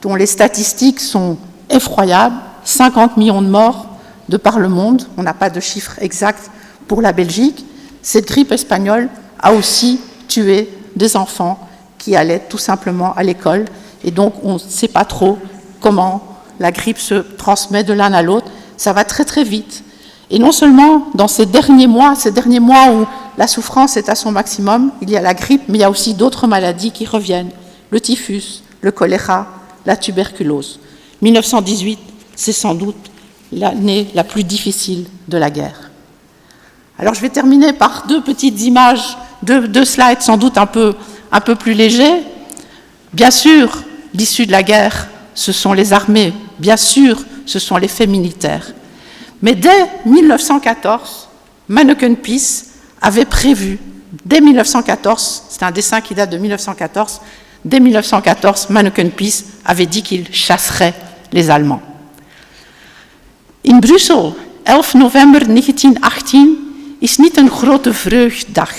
dont les statistiques sont effroyables, 50 millions de morts de par le monde, on n'a pas de chiffre exact pour la Belgique, cette grippe espagnole a aussi tué des enfants qui allaient tout simplement à l'école, et donc on ne sait pas trop comment la grippe se transmet de l'un à l'autre. Ça va très très vite. Et non seulement dans ces derniers mois où la souffrance est à son maximum, il y a la grippe, mais il y a aussi d'autres maladies qui reviennent. Le typhus, le choléra, la tuberculose. 1918, c'est sans doute l'année la plus difficile de la guerre. Alors je vais terminer par deux petites images, deux slides sans doute un peu plus légers. Bien sûr, l'issue de la guerre, ce sont les armées. Bien sûr, ce sont les faits militaires. Mais dès 1914, Manneken Pis avait prévu, dès 1914, c'est un dessin qui date de 1914, dès 1914, Manneken Pis avait dit qu'il chasserait les Allemands. In Brussel, 11 november 1918, is niet een grote vreugddag.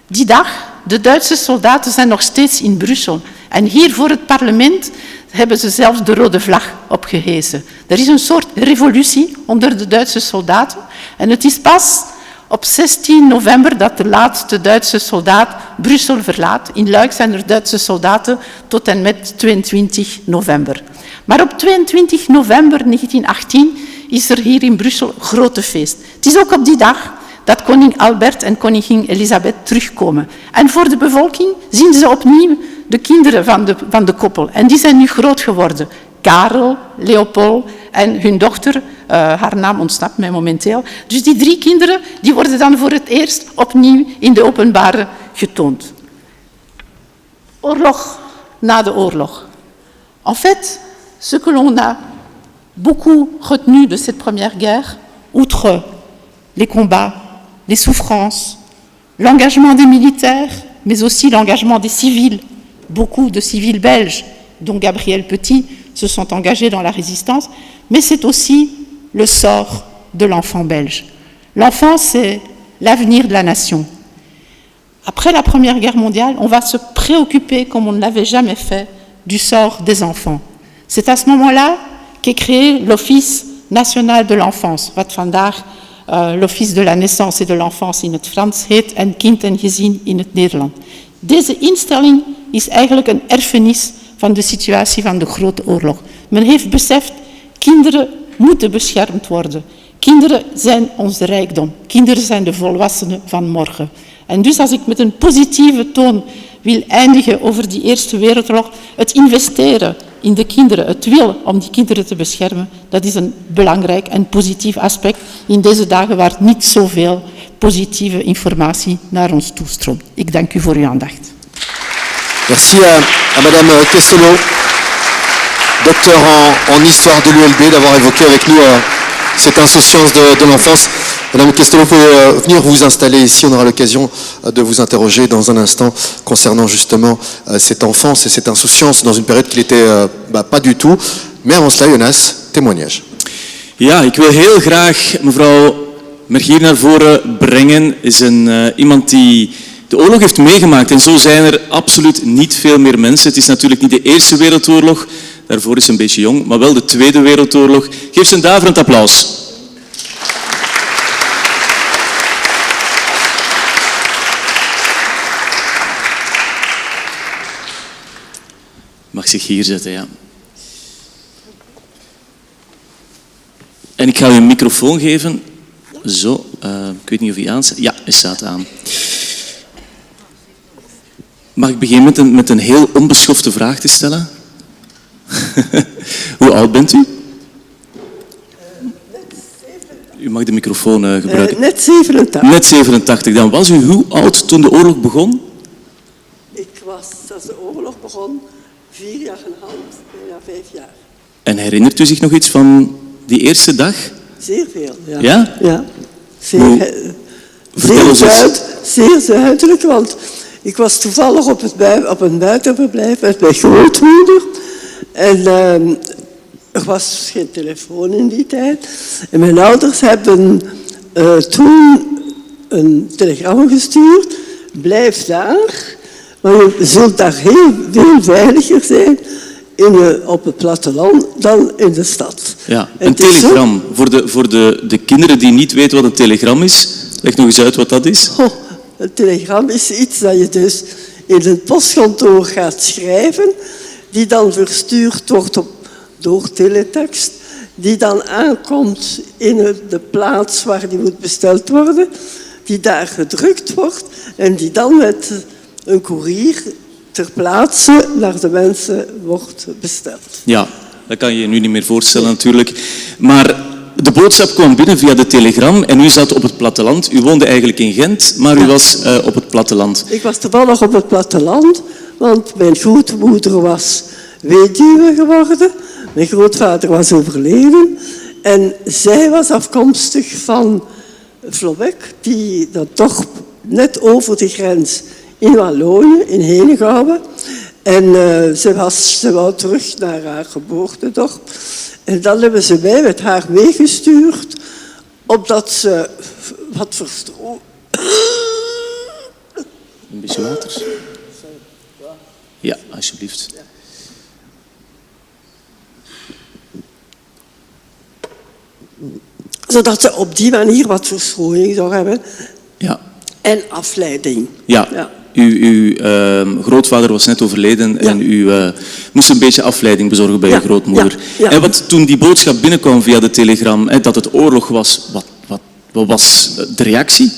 Die dag, de Duitse soldaten zijn nog steeds in Brussel. En hier voor het parlement hebben ze zelfs de rode vlag opgehezen. Er is een soort revolutie onder de Duitse soldaten. En het is pas op 16 november dat de laatste Duitse soldaat Brussel verlaat. In Luik zijn er Duitse soldaten tot en met 22 november. Maar op 22 november 1918 is er hier in Brussel een grote feest. Het is ook op die dag dat koning Albert en koningin Elisabeth terugkomen. En voor de bevolking zien ze opnieuw de kinderen van de koppel. En die zijn nu groot geworden. Karel, Leopold en hun dochter, haar naam ontsnapt mij momenteel. Dus die 3 kinderen die worden dan voor het eerst opnieuw in de openbare getoond. Oorlog na de oorlog. En fait, ce que l'on a beaucoup retenu de cette première guerre, outre les combats, les souffrances, l'engagement des militaires, mais aussi l'engagement des civils. Beaucoup de civils belges, dont Gabriel Petit, se sont engagés dans la résistance, mais c'est aussi le sort de l'enfant belge. L'enfant, c'est l'avenir de la nation. Après la Première Guerre mondiale, on va se préoccuper, comme on ne l'avait jamais fait, du sort des enfants. C'est à ce moment-là qu'est créé l'Office national de l'enfance, wat vandaag l'Office de la naissance et de l'enfance in het Frans heet en kind en gezin in het Nederland. Deze instelling is eigenlijk een erfenis van de situatie van de Grote Oorlog. Men heeft beseft, kinderen moeten beschermd worden. Kinderen zijn onze rijkdom. Kinderen zijn de volwassenen van morgen. En dus als ik met een positieve toon wil eindigen over die Eerste Wereldoorlog, het investeren in de kinderen, het wil om die kinderen te beschermen, dat is een belangrijk en positief aspect in deze dagen waar niet zoveel positieve informatie naar ons toestroomt. Ik dank u voor uw aandacht. Merci à Madame Questelot, docteur en histoire de l'ULB, d'avoir évoqué avec nous cette insouciance de l'enfance. Madame Questelot, vous pouvez venir vous installer ici. On aura l'occasion de vous interroger dans un instant concernant justement cette enfance et cette insouciance dans une période qui n'était pas du tout. Mais avant cela, Jonas, témoignage. Ja, ik wil heel graag mevrouw Mergier naar voren brengen. Is iemand die de oorlog heeft meegemaakt. En zo zijn er absoluut niet veel meer mensen. Het is natuurlijk niet de Eerste Wereldoorlog. Daarvoor is ze een beetje jong. Maar wel de Tweede Wereldoorlog. Geef ze een daverend applaus. Mag zich hier zetten, ja. En ik ga u een microfoon geven. Zo, ik weet niet of hij aan staat. Ja, hij staat aan. Mag ik beginnen met een heel onbeschofte vraag te stellen? Hoe oud bent u? U mag de microfoon gebruiken. Net 87. Net 87. Dan was u hoe oud toen de oorlog begon? Ik was, als de oorlog begon, 4,5 jaar, bijna 5 jaar. En herinnert u zich nog iets van die eerste dag? Zeer veel, ja. Ja? Ja. Zeer zuidelijk, want ik was toevallig op een buitenverblijf met mijn grootmoeder. En er was geen telefoon in die tijd. En mijn ouders hebben toen een telegram gestuurd. Blijf daar, maar je zult daar heel veel veiliger zijn op het platteland dan in de stad. Ja, een telegram. Voor de kinderen die niet weten wat een telegram is, leg nog eens uit wat dat is. Een telegram is iets dat je dus in het postkantoor gaat schrijven, die dan verstuurd wordt door teletext, die dan aankomt in de plaats waar die moet besteld worden, die daar gedrukt wordt en die dan met een koerier ter plaatse naar de mensen wordt besteld. Ja, dat kan je je nu niet meer voorstellen natuurlijk. Maar de boodschap kwam binnen via de telegram en u zat op het platteland. U woonde eigenlijk in Gent, maar u was op het platteland. Ik was toevallig op het platteland, want mijn grootmoeder was weduwe geworden. Mijn grootvader was overleden. En zij was afkomstig van Flobecq, die dan toch net over de grens in Wallonië, in Henegouwen. En ze wou terug naar haar geboortedorp. En dan hebben ze mij met haar meegestuurd, omdat ze wat verstrooid. Een beetje water? Ja, alsjeblieft. Zodat ze op die manier wat verstrooiing zou hebben. Ja. En afleiding. Ja. Uw grootvader was net overleden en u moest een beetje afleiding bezorgen bij uw grootmoeder. Ja. En wat toen die boodschap binnenkwam via de telegram, dat het oorlog was, wat was de reactie?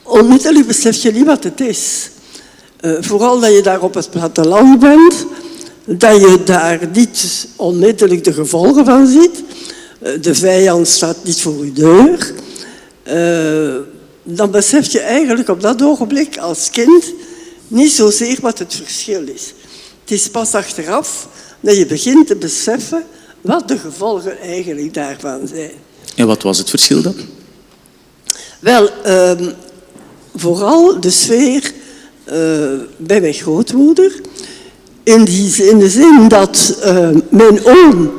Onmiddellijk besef je niet wat het is. Vooral dat je daar op het platteland bent, dat je daar niet onmiddellijk de gevolgen van ziet. De vijand staat niet voor je deur. Dan besef je eigenlijk op dat ogenblik als kind niet zozeer wat het verschil is. Het is pas achteraf dat je begint te beseffen wat de gevolgen eigenlijk daarvan zijn. En wat was het verschil dan? Wel, vooral de sfeer bij mijn grootmoeder. In de zin dat mijn oom,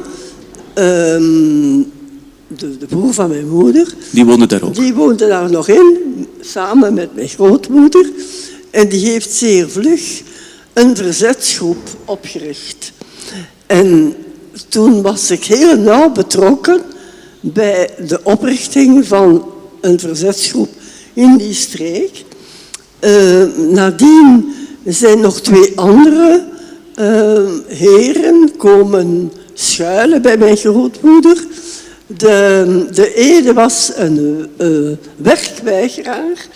de broer van mijn moeder... Die woonde daar ook? Die woonde daar nog in, samen met mijn grootmoeder. En die heeft zeer vlug een verzetsgroep opgericht. En toen was ik heel nauw betrokken bij de oprichting van een verzetsgroep in die streek. Nadien zijn nog 2 andere heren komen schuilen bij mijn grootmoeder. De ene was een werkweigeraar.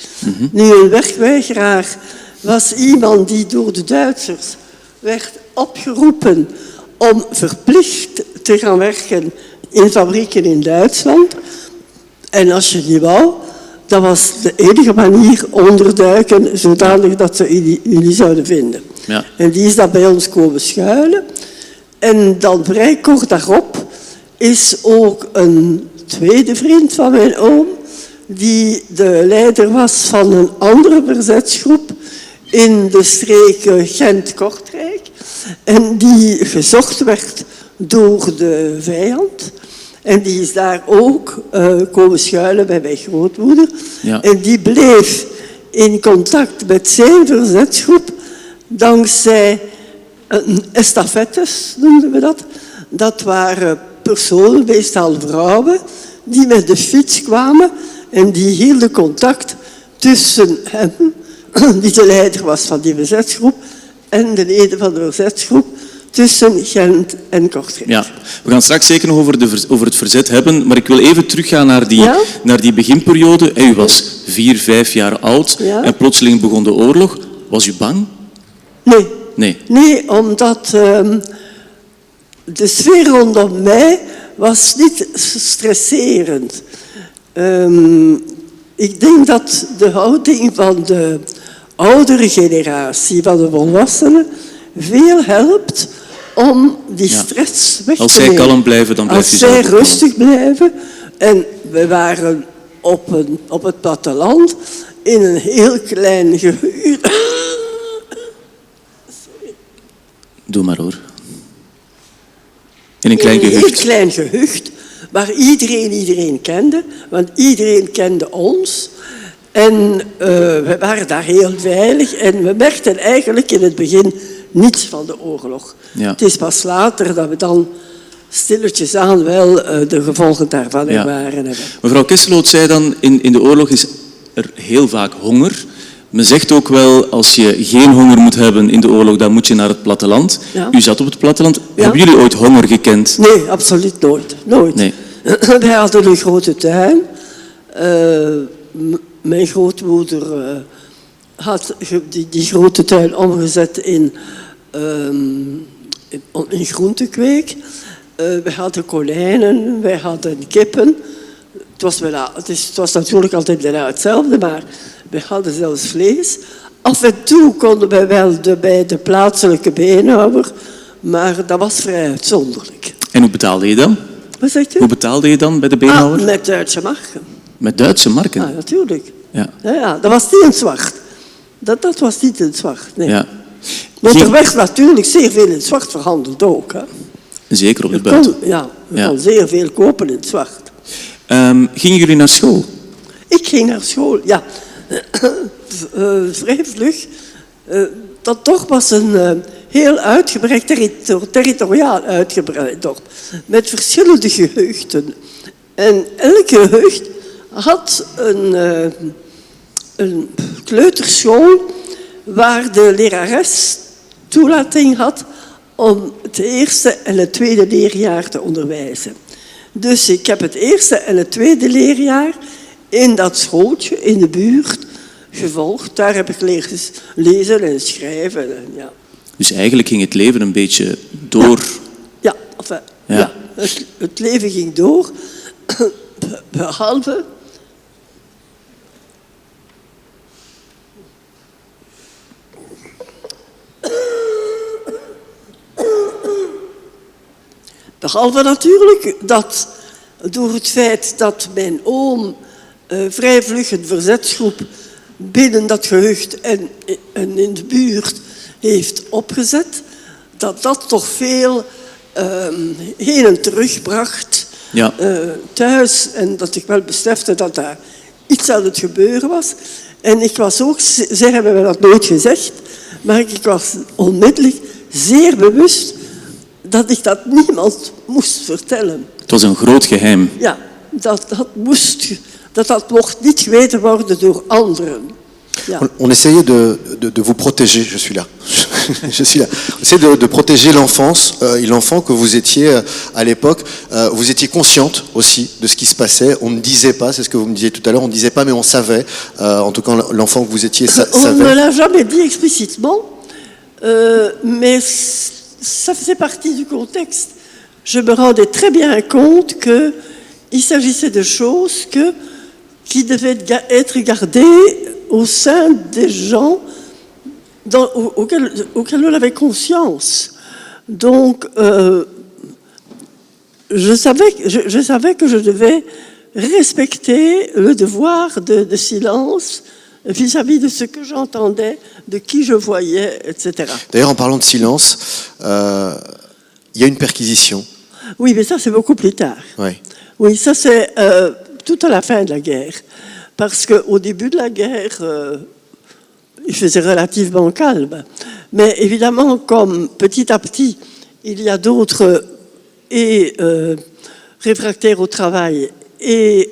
Nu, een werkweigeraar was iemand die door de Duitsers werd opgeroepen om verplicht te gaan werken in fabrieken in Duitsland. En als je niet wou, dat was de enige manier onderduiken zodanig dat ze u niet zouden vinden. Ja. En die is dan bij ons komen schuilen. En dan vrij kort daarop is ook een tweede vriend van mijn oom, die de leider was van een andere verzetsgroep in de streek Gent-Kortrijk. En die gezocht werd door de vijand. En die is daar ook komen schuilen bij mijn grootmoeder. Ja. En die bleef in contact met zijn verzetsgroep dankzij estafettes, noemden we dat. Dat waren personen, meestal vrouwen, die met de fiets kwamen en die hielden contact tussen hem, die de leider was van die verzetsgroep, en de leden van de verzetsgroep, tussen Gent en Kortrijk. Ja, we gaan straks zeker nog over het verzet hebben, maar ik wil even teruggaan naar die beginperiode. U was 4, 5 jaar oud en plotseling begon de oorlog. Was u bang? Nee. Nee, omdat de sfeer rondom mij was niet stresserend. Ik denk dat de houding van de oudere generatie, van de volwassenen, veel helpt om die stress weg te nemen. Als zij kalm blijven, dan blijft u zelf. Als zij rustig blijven. En we waren op het platteland in een heel klein gehucht. Doe maar hoor. In een klein gehucht. Een heel klein gehucht, waar iedereen kende, want iedereen kende ons. En we waren daar heel veilig en we merkten eigenlijk in het begin niets van de oorlog. Ja. Het is pas later dat we dan stilletjes aan wel de gevolgen daarvan ervaren hebben. Mevrouw Kesseloot zei dan, in de oorlog is er heel vaak honger. Men zegt ook wel, als je geen honger moet hebben in de oorlog, dan moet je naar het platteland. Ja. U zat op het platteland. Hebben jullie ooit honger gekend? Nee, absoluut nooit. Nooit. Nee. Wij hadden een grote tuin. Mijn grootmoeder had die grote tuin omgezet in groentekweek. We hadden konijnen, wij hadden kippen. Het was natuurlijk altijd bijna hetzelfde, maar we hadden zelfs vlees. Af en toe konden wij wel bij de plaatselijke beenhouwer, maar dat was vrij uitzonderlijk. En hoe betaalde je dan? Wat zegt u? Hoe betaalde je dan bij de beenhouwer? Met Duitse marken. Met Duitse marken? Ja, natuurlijk. Ja. Ja, dat was niet in zwart. Dat was niet in zwart, nee. Ja. Want er werd natuurlijk zeer veel in zwart verhandeld ook. Hè. Zeker op de buiten. Je kon zeer veel kopen in zwart. Gingen jullie naar school? Ik ging naar school, ja. Vrij vlug. Dat dorp was een heel uitgebreid, territoriaal uitgebreid dorp. Met verschillende gehuchten. En elk gehucht had een kleuterschool waar de lerares toelating had om het eerste en het tweede leerjaar te onderwijzen. Dus ik heb het eerste en het tweede leerjaar in dat schooltje in de buurt gevolgd. Daar heb ik leren lezen en schrijven. En ja. Dus eigenlijk ging het leven een beetje door. Ja, enfin, ja. Het leven ging door, behalve natuurlijk dat door het feit dat mijn oom vrij vlug een verzetsgroep binnen dat gehucht en in de buurt heeft opgezet, dat toch veel heen en terug bracht thuis. En dat ik wel besefte dat daar iets aan het gebeuren was. En ik was ook, zij hebben mij dat nooit gezegd, maar ik was onmiddellijk zeer bewust dat ik dat niemand moest vertellen. Het was een groot geheim. Ja, dat mocht niet geweten worden door anderen. Ja. On essayait de vous protéger, je suis là. Je suis là. On essayait de protéger l'enfance, l'enfant que vous étiez à l'époque. Vous étiez consciente aussi de ce qui se passait. On ne disait pas, c'est ce que vous me disiez tout à l'heure, on ne disait pas, mais on savait. En tout cas, l'enfant que vous étiez savait. On ne l'a jamais dit explicitement, mais ça faisait partie du contexte. Je me rendais très bien compte qu'il s'agissait de choses qui devaient être gardées au sein des gens auxquels on avait conscience. Donc, je savais que je devais respecter le devoir de silence vis-à-vis de ce que j'entendais, de qui je voyais, etc. D'ailleurs, en parlant de silence, il y a une perquisition. Oui, mais ça, c'est beaucoup plus tard. Oui, oui, ça, c'est tout à la fin de la guerre. Parce qu'au début de la guerre, il faisait relativement calme. Mais évidemment, comme petit à petit, il y a d'autres réfractaires au travail et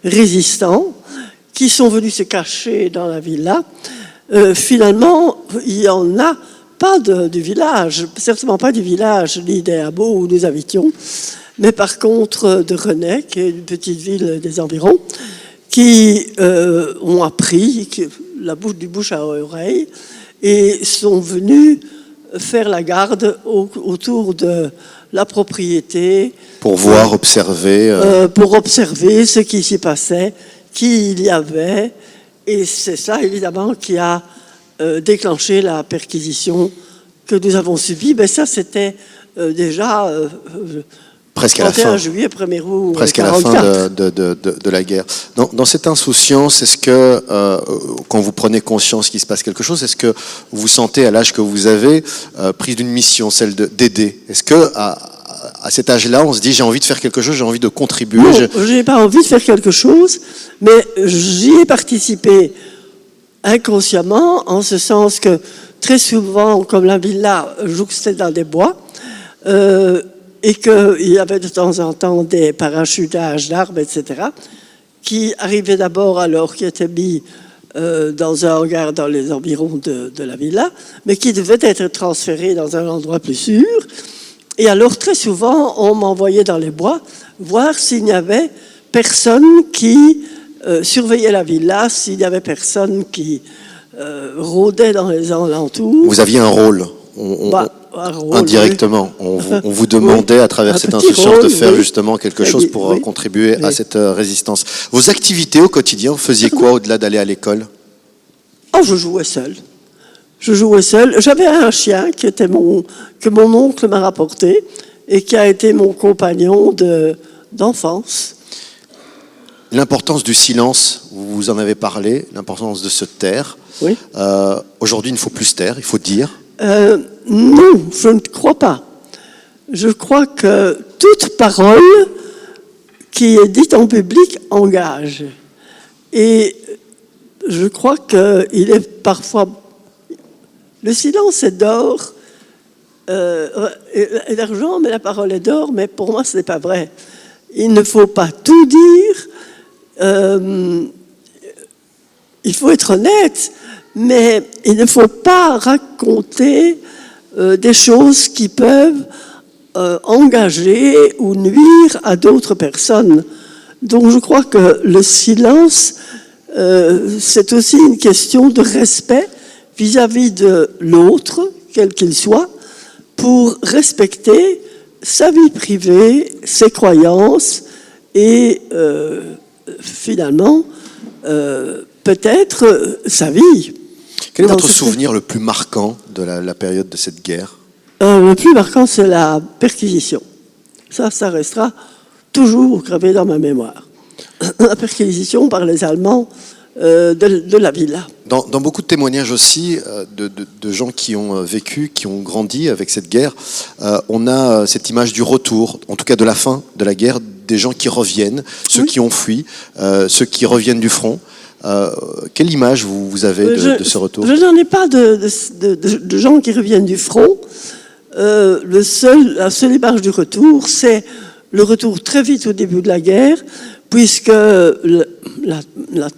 résistants qui sont venus se cacher dans la villa, finalement, il n'y en a pas du village, certainement pas du village ni des hameaux où nous habitions, mais par contre de Renay, qui est une petite ville des environs, qui ont appris du bouche à oreille et sont venus faire la garde autour de la propriété. Pour voir, observer. Pour observer ce qui s'y passait, qui il y avait. Et c'est ça, évidemment, qui a déclenché la perquisition que nous avons subie. Mais ça, c'était déjà... presque à la fin. Juillet, 1er août, presque à la fin de la guerre. Dans cette insouciance, est-ce que, quand vous prenez conscience qu'il se passe quelque chose, est-ce que vous sentez, à l'âge que vous avez, prise d'une mission, celle d'aider? Est-ce que à cet âge-là, on se dit j'ai envie de faire quelque chose, j'ai envie de contribuer? Non, je n'ai pas envie de faire quelque chose, mais j'y ai participé inconsciemment, en ce sens que très souvent, comme la villa jouxtait dans des bois, et qu'il y avait de temps en temps des parachutages d'arbres, etc., qui arrivaient d'abord alors qui étaient mis dans un hangar dans les environs de la villa, mais qui devaient être transférés dans un endroit plus sûr. Et alors, très souvent, on m'envoyait dans les bois voir s'il n'y avait personne qui surveillait la villa, s'il n'y avait personne qui rôdait dans les alentours. Vous aviez un rôle. Indirectement, on vous demandait à travers cette insouciance de faire justement quelque chose pour contribuer à cette résistance. Vos activités au quotidien, vous faisiez quoi au-delà d'aller à l'école? Je jouais seul. J'avais un chien que mon oncle m'a rapporté et qui a été mon compagnon d'enfance. L'importance du silence, vous en avez parlé, l'importance de se taire. Oui. Aujourd'hui, il ne faut plus se taire, il faut dire. Non, je ne crois pas. Je crois que toute parole qui est dite en public engage. Et je crois qu'il est parfois... Le silence est d'or, et l'argent, mais la parole est d'or, mais pour moi, ce n'est pas vrai. Il ne faut pas tout dire. Il faut être honnête. mais il ne faut pas raconter des choses qui peuvent engager ou nuire à d'autres personnes. Donc je crois que le silence, c'est aussi une question de respect vis-à-vis de l'autre, quel qu'il soit, pour respecter sa vie privée, ses croyances et finalement peut-être sa vie. Quel est votre souvenir le plus marquant de la période de cette guerre? Le plus marquant, c'est la perquisition. Ça restera toujours gravé dans ma mémoire. La perquisition par les Allemands de la villa. Dans beaucoup de témoignages aussi de gens qui ont vécu, qui ont grandi avec cette guerre, on a cette image du retour, en tout cas de la fin de la guerre, des gens qui reviennent, ceux qui ont fui, ceux qui reviennent du front. Quelle image vous avez de ce retour? Je n'en ai pas de gens qui reviennent du front. La seule image du retour, c'est le retour très vite au début de la guerre, puisque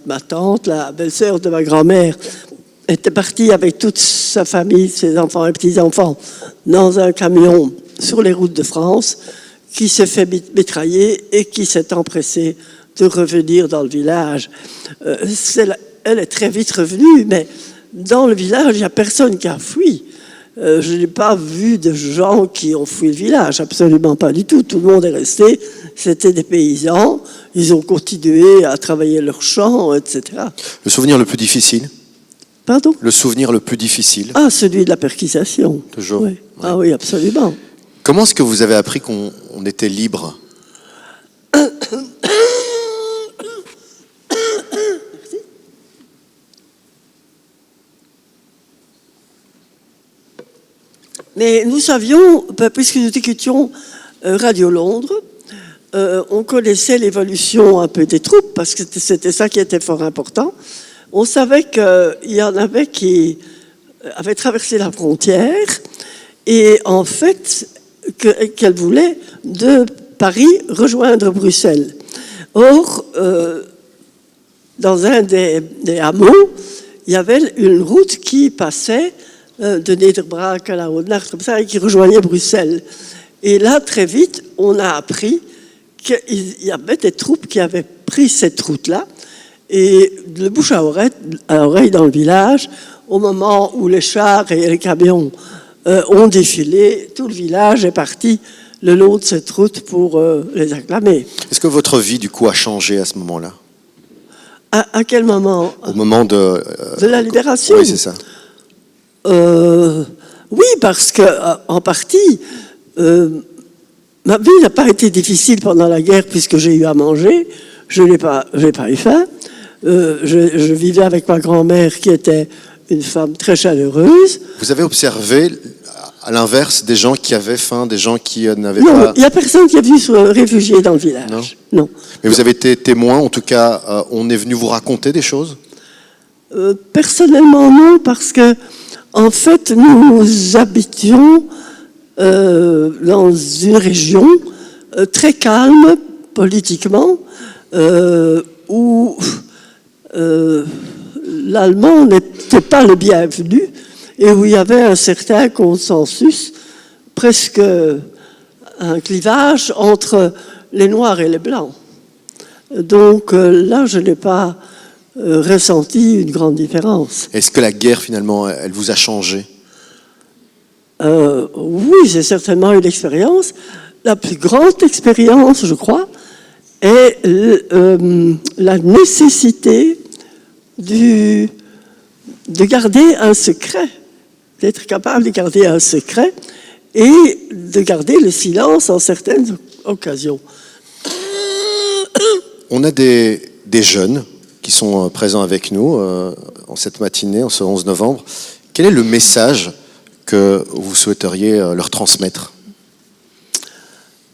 ma tante, la belle-sœur de ma grand-mère, était partie avec toute sa famille, ses enfants et petits-enfants, dans un camion sur les routes de France, qui s'est fait mitrailler et qui s'est empressé de revenir dans le village. Elle est très vite revenue, mais dans le village, il n'y a personne qui a fui. Je n'ai pas vu de gens qui ont fui le village, absolument pas du tout. Tout le monde est resté, c'était des paysans, ils ont continué à travailler leurs champs, etc. Le souvenir le plus difficile? Pardon? Le souvenir le plus difficile? Ah, celui de la perquisition. Toujours? Oui. Ah oui, absolument. Comment est-ce que vous avez appris qu'on était libre? Mais nous savions, puisque nous écoutions Radio Londres, on connaissait l'évolution un peu des troupes, parce que c'était ça qui était fort important. On savait qu'il y en avait qui avaient traversé la frontière et en fait qu'elles voulaient de Paris rejoindre Bruxelles. Or, dans un des hameaux, il y avait une route qui passait de Nederbraak à la Oudenaarde, comme ça, et qui rejoignait Bruxelles. Et là, très vite, on a appris qu'il y avait des troupes qui avaient pris cette route-là, et de bouche à oreille dans le village, au moment où les chars et les camions ont défilé, tout le village est parti le long de cette route pour les acclamer. Est-ce que votre vie, du coup, a changé à ce moment-là? À quel moment? Au moment de la libération? Oui, c'est ça. Oui, parce que en partie, ma vie n'a pas été difficile pendant la guerre puisque j'ai eu à manger. Je n'ai pas eu faim. Je vivais avec ma grand-mère qui était une femme très chaleureuse. Vous avez observé, à l'inverse, des gens qui avaient faim, des gens qui n'avaient pas... Non, il n'y a personne qui a vu se réfugier dans le village. Non. Mais vous avez été témoin, en tout cas, on est venu vous raconter des choses? Personnellement, non, parce que en fait, nous habitions dans une région très calme politiquement, où l'allemand n'était pas le bienvenu et où il y avait un certain consensus, presque un clivage entre les Noirs et les Blancs. Donc là, je n'ai pas ressenti une grande différence. Est-ce que la guerre, finalement, elle vous a changé? Oui, j'ai certainement eu l'expérience. La plus grande expérience, je crois, est la nécessité de garder un secret, d'être capable de garder un secret et de garder le silence en certaines occasions. On a des jeunes qui sont présents avec nous en cette matinée, en ce 11 novembre. Quel est le message que vous souhaiteriez leur transmettre?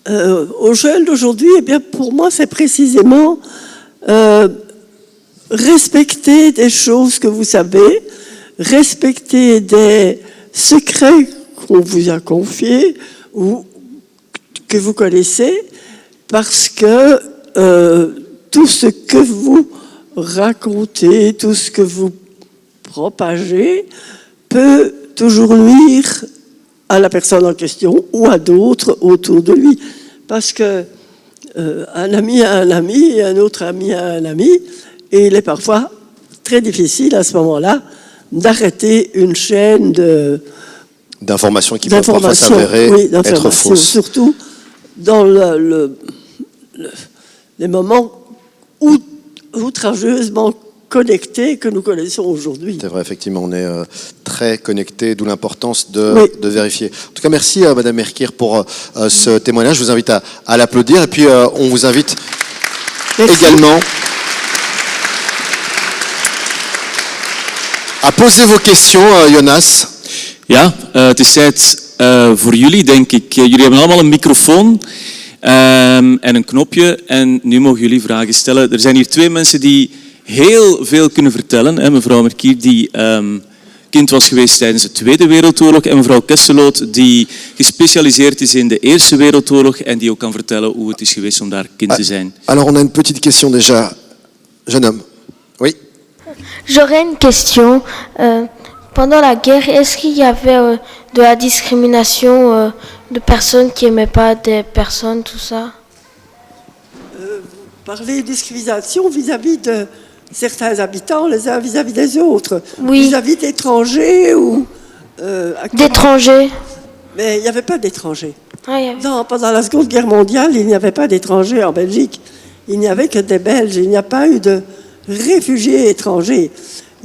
Aux jeunes d'aujourd'hui, eh bien, pour moi, c'est précisément respecter des choses que vous savez, respecter des secrets qu'on vous a confiés ou que vous connaissez, parce que tout ce que vous racontez, tout ce que vous propagé peut toujours nuire à la personne en question ou à d'autres autour de lui. Parce que un ami a un ami et un autre ami a un ami, et il est parfois très difficile à ce moment-là d'arrêter une chaîne d'informations qui peuvent parfois s'avérer être fausses. Surtout dans les moments outrageusement connectés que nous connaissons aujourd'hui. C'est vrai, effectivement, on est très connectés, d'où l'importance de vérifier. En tout cas, merci Madame Merkir pour ce témoignage. Je vous invite à l'applaudir, et puis on vous invite également à poser vos questions, Jonas. Ja, het is tijd voor jullie, denk ik. Jullie hebben allemaal een microfoon en een knopje en nu mogen jullie vragen stellen. Er zijn hier twee mensen die heel veel kunnen vertellen. Hè. Mevrouw Merkir die kind was geweest tijdens de Tweede Wereldoorlog en mevrouw Kesseloot die gespecialiseerd is in de Eerste Wereldoorlog en die ook kan vertellen hoe het is geweest om daar kind te zijn. Alors on a une petite question déjà. Jeune homme. Oui. J'aurais une question. Pendant la guerre, est-ce qu'il y avait de la discrimination de personnes qui n'aimaient pas des personnes, tout ça? Parler de discrimination vis-à-vis de certains habitants, les uns vis-à-vis des autres. Oui. Vis-à-vis d'étrangers ou... d'étrangers. Mais il n'y avait pas d'étrangers. Ah, non, pendant la Seconde Guerre mondiale, il n'y avait pas d'étrangers en Belgique. Il n'y avait que des Belges. Il n'y a pas eu de réfugiés étrangers.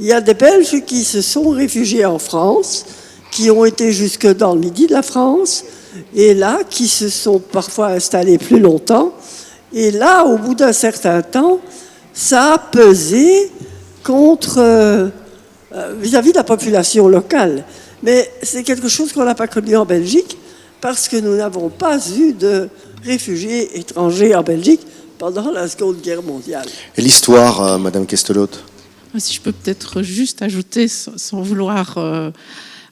Il y a des Belges qui se sont réfugiés en France, qui ont été jusque dans le midi de la France, et là, qui se sont parfois installés plus longtemps. Et là, au bout d'un certain temps, ça a pesé contre vis-à-vis de la population locale. Mais c'est quelque chose qu'on n'a pas connu en Belgique, parce que nous n'avons pas eu de réfugiés étrangers en Belgique pendant la Seconde Guerre mondiale. Et l'histoire, Madame Kestelot? Si je peux peut-être juste ajouter, sans vouloir...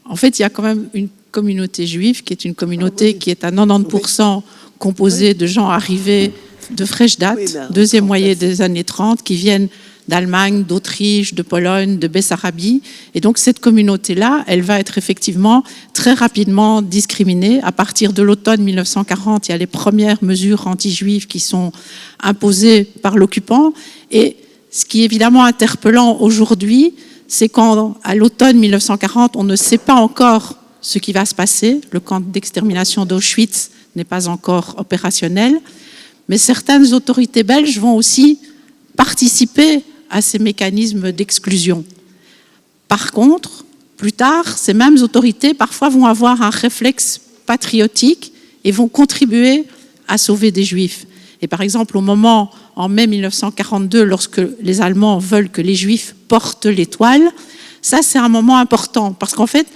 en fait, il y a quand même une communauté juive qui est une communauté qui est à 90% composée de gens arrivés de fraîche date, deuxième moitié des années 30, qui viennent d'Allemagne, d'Autriche, de Pologne, de Bessarabie. Et donc cette communauté-là, elle va être effectivement très rapidement discriminée. À partir de l'automne 1940, il y a les premières mesures anti-juives qui sont imposées par l'occupant. Et ce qui est évidemment interpellant aujourd'hui, c'est qu'à l'automne 1940, on ne sait pas encore ce qui va se passer. Le camp d'extermination d'Auschwitz n'est pas encore opérationnel. Mais certaines autorités belges vont aussi participer à ces mécanismes d'exclusion. Par contre, plus tard, ces mêmes autorités parfois vont avoir un réflexe patriotique et vont contribuer à sauver des Juifs. Et par exemple, au moment, en mai 1942, lorsque les Allemands veulent que les Juifs portent l'étoile, ça c'est un moment important parce qu'en fait,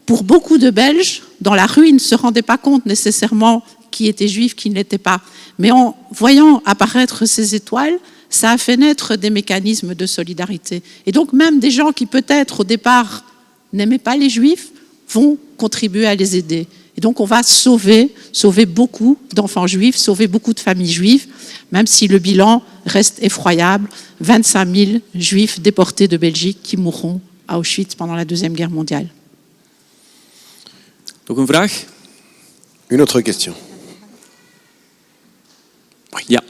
pour beaucoup de Belges, dans la rue, ils ne se rendaient pas compte nécessairement qui était juif, qui ne l'était pas. Mais en voyant apparaître ces étoiles, ça a fait naître des mécanismes de solidarité. Et donc même des gens qui peut-être au départ n'aimaient pas les Juifs vont contribuer à les aider. Et donc on va sauver beaucoup d'enfants juifs, sauver beaucoup de familles juives, même si le bilan reste effroyable. 25 000 Juifs déportés de Belgique qui mourront à Auschwitz pendant la Deuxième Guerre mondiale. Nog een vraag? Une autre question. Ja.